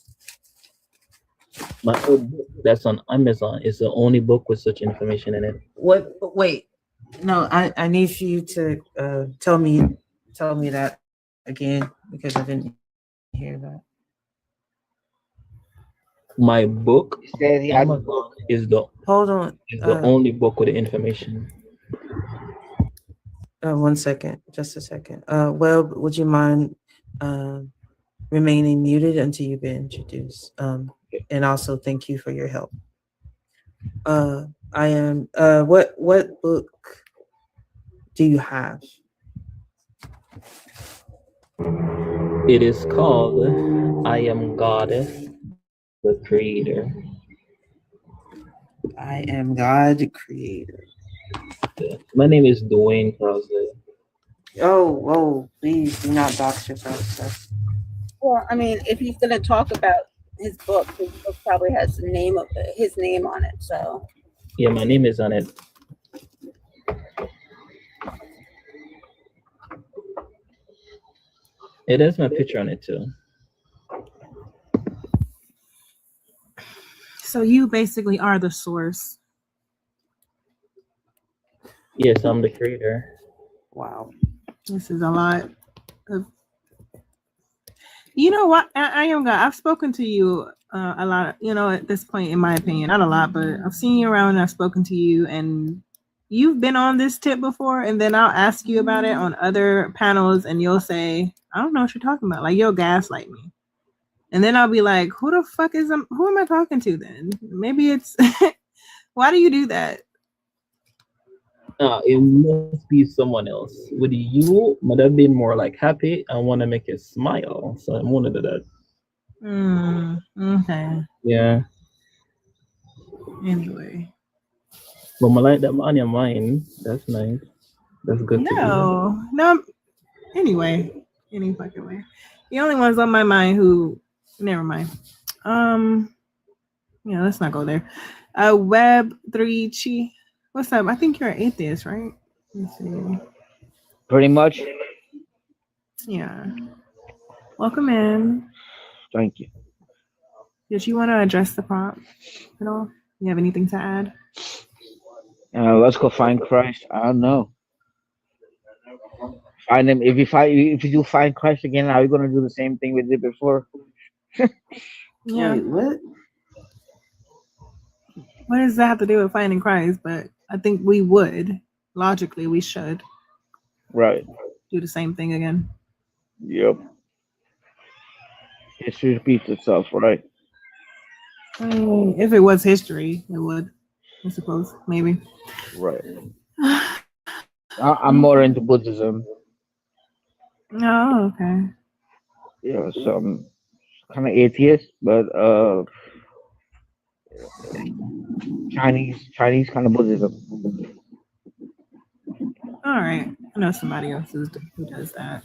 My own book that's on Amazon is the only book with such information in it. What? Wait, no. I need you to tell me that again, because I didn't hear that. My book on Amazon is the Hold on. only book with the information. 1 second, just a second. Well, would you mind remaining muted until you've been introduced? And also thank you for your help. I am. What book do you have? It is called I Am God, the Creator. I Am God, the Creator. My name is Dwayne Crosby. Oh, please do not dox yourself, sir. Well, I mean, if he's going to talk about his book probably has the name of his name on it. So Yeah, my name is on it. It has my picture on it too. So you basically are the source. Yes, I'm the creator. Wow. This is a lot of. You know what? I am God. I've spoken to you a lot. You know, at this point, in my opinion, not a lot, but I've seen you around and I've spoken to you, and you've been on this tip before. And then I'll ask you about it on other panels, and you'll say, "I don't know what you're talking about." Like you'll gaslight me, and then I'll be like, "Who the fuck is who am I talking to?" Then maybe it's why do you do that? It must be someone else. With you, might have been more like happy. I want to make you smile, so I'm gonna do that. Okay. Yeah. Anyway. But I like that on your mind. That's nice. That's good to No. Anyway, any fucking way. The only ones on my mind who, never mind. Yeah, let's not go there. Web3 Chi. What's up? I think you're an atheist, right? Let's see. Pretty much. Yeah. Welcome in. Thank you. Did you want to address the prompt at all? You have anything to add? Let's go find Christ. I don't know. Find him. If you do find Christ again, are we gonna do the same thing we did before? Yeah. Wait, what? What does that have to do with finding Christ? But I think we would. Logically, we should Right. do the same thing again. Yep. History repeats itself, right? I mean, if it was history, it would. I suppose, maybe. Right. I'm more into Buddhism. Oh, okay. Yeah, so I'm kind of atheist, but Chinese kind of Buddhism. All right. I know somebody else who does that.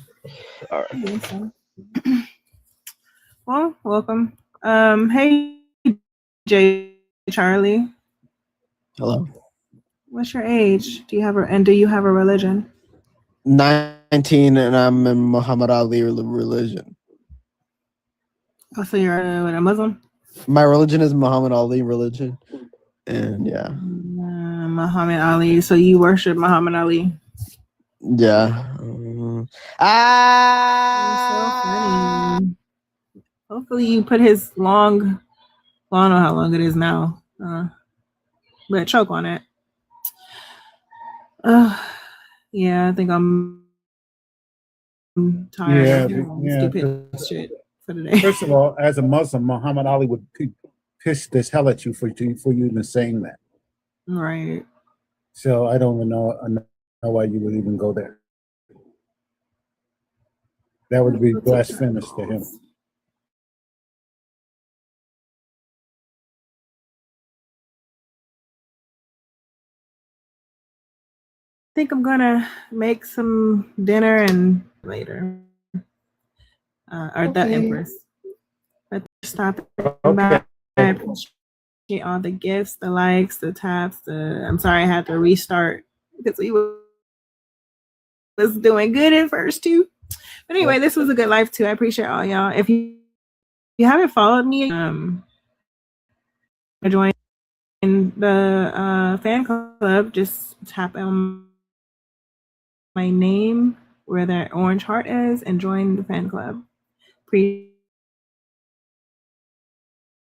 All right. Yeah, so. Well, welcome. Hey, Jay Charlie. Hello. What's your age? Do you have a religion? 19, and I'm in Muhammad Ali religion. Oh, so you're a Muslim? My religion is Muhammad Ali religion, and yeah, Muhammad Ali. So you worship Muhammad Ali? yeah. So funny. Hopefully you put his long. Well, I don't know how long it is now, but choke on it. Yeah, I think I'm tired of stupid shit for today. First of all, as a Muslim, Muhammad Ali would piss this hell at you for you even saying that. Right. So I don't even know why you would even go there. That would be blasphemous to him. I think I'm gonna make some dinner and later. Or the Okay. Empress. But stop Okay. by. I appreciate all the gifts, the likes, the taps. I'm sorry I had to restart because we was doing good at first too. But anyway, this was a good life too. I appreciate all y'all. If you haven't followed me, join the fan club. Just tap on my name where that orange heart is and join the fan club. Appreciate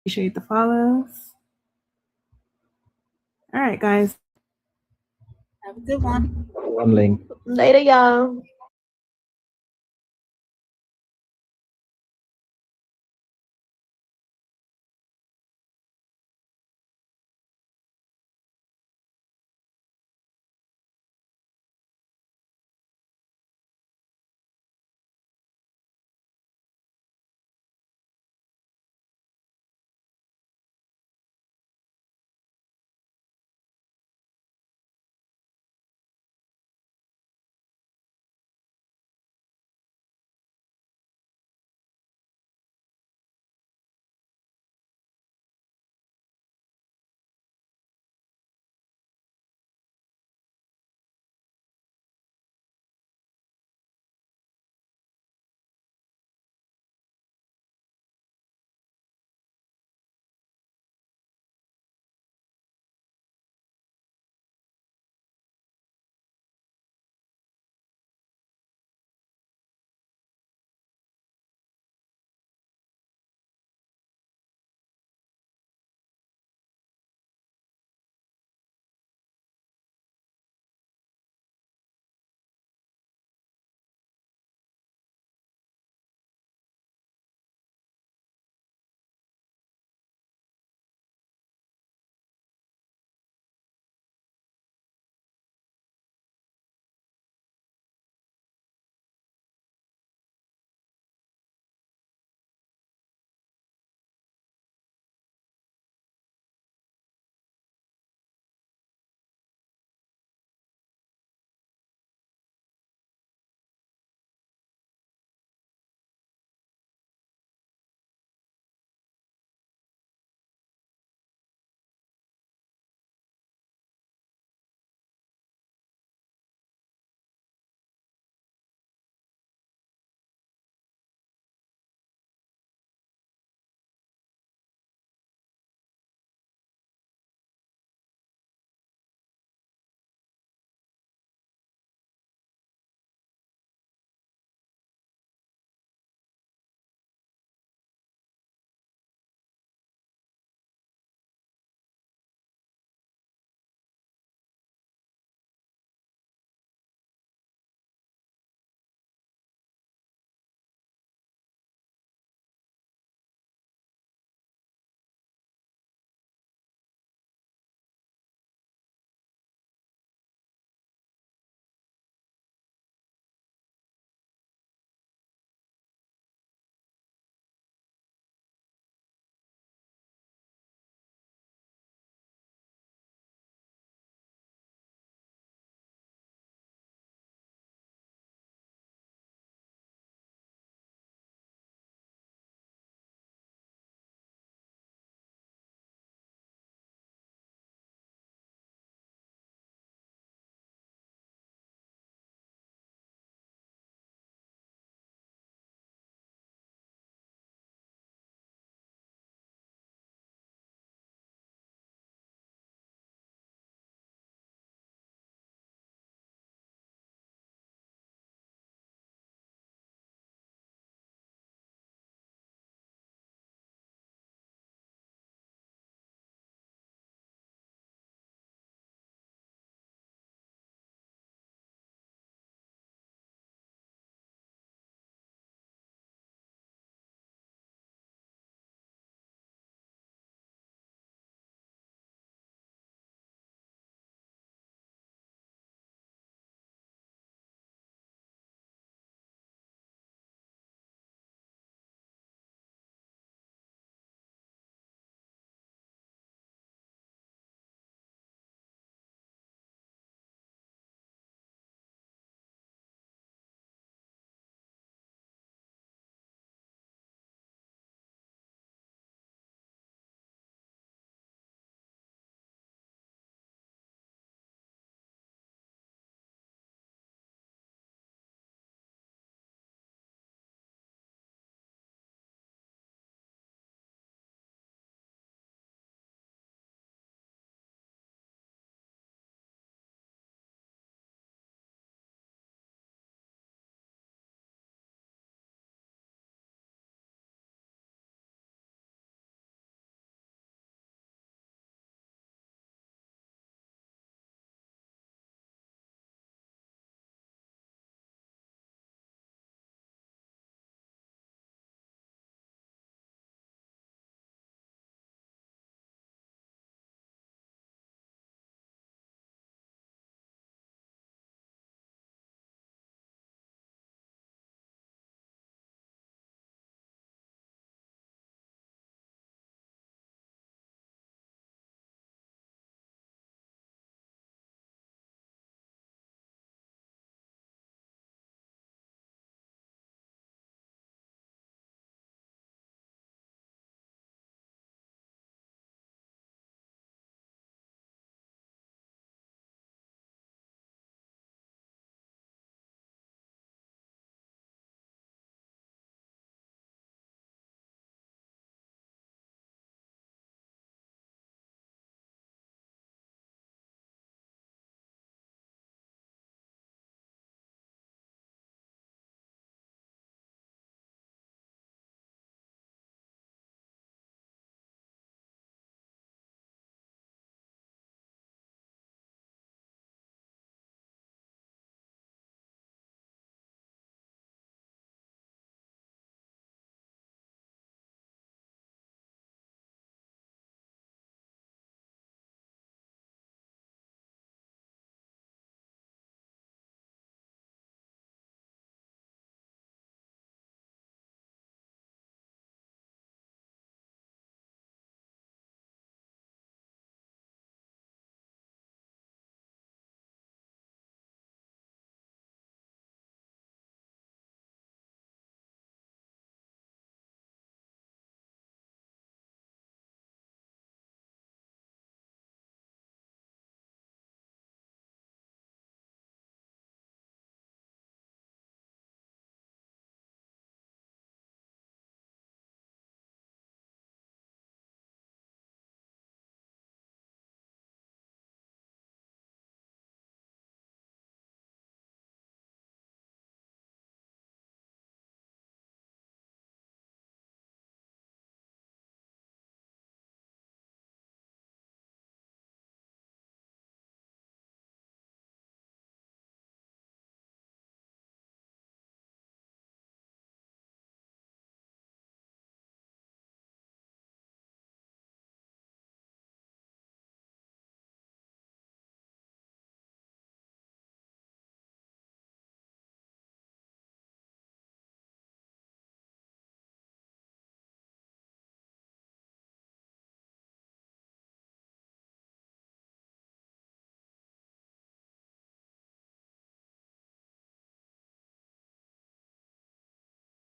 the follows. All right, guys. Have a good one. One link. Later, y'all.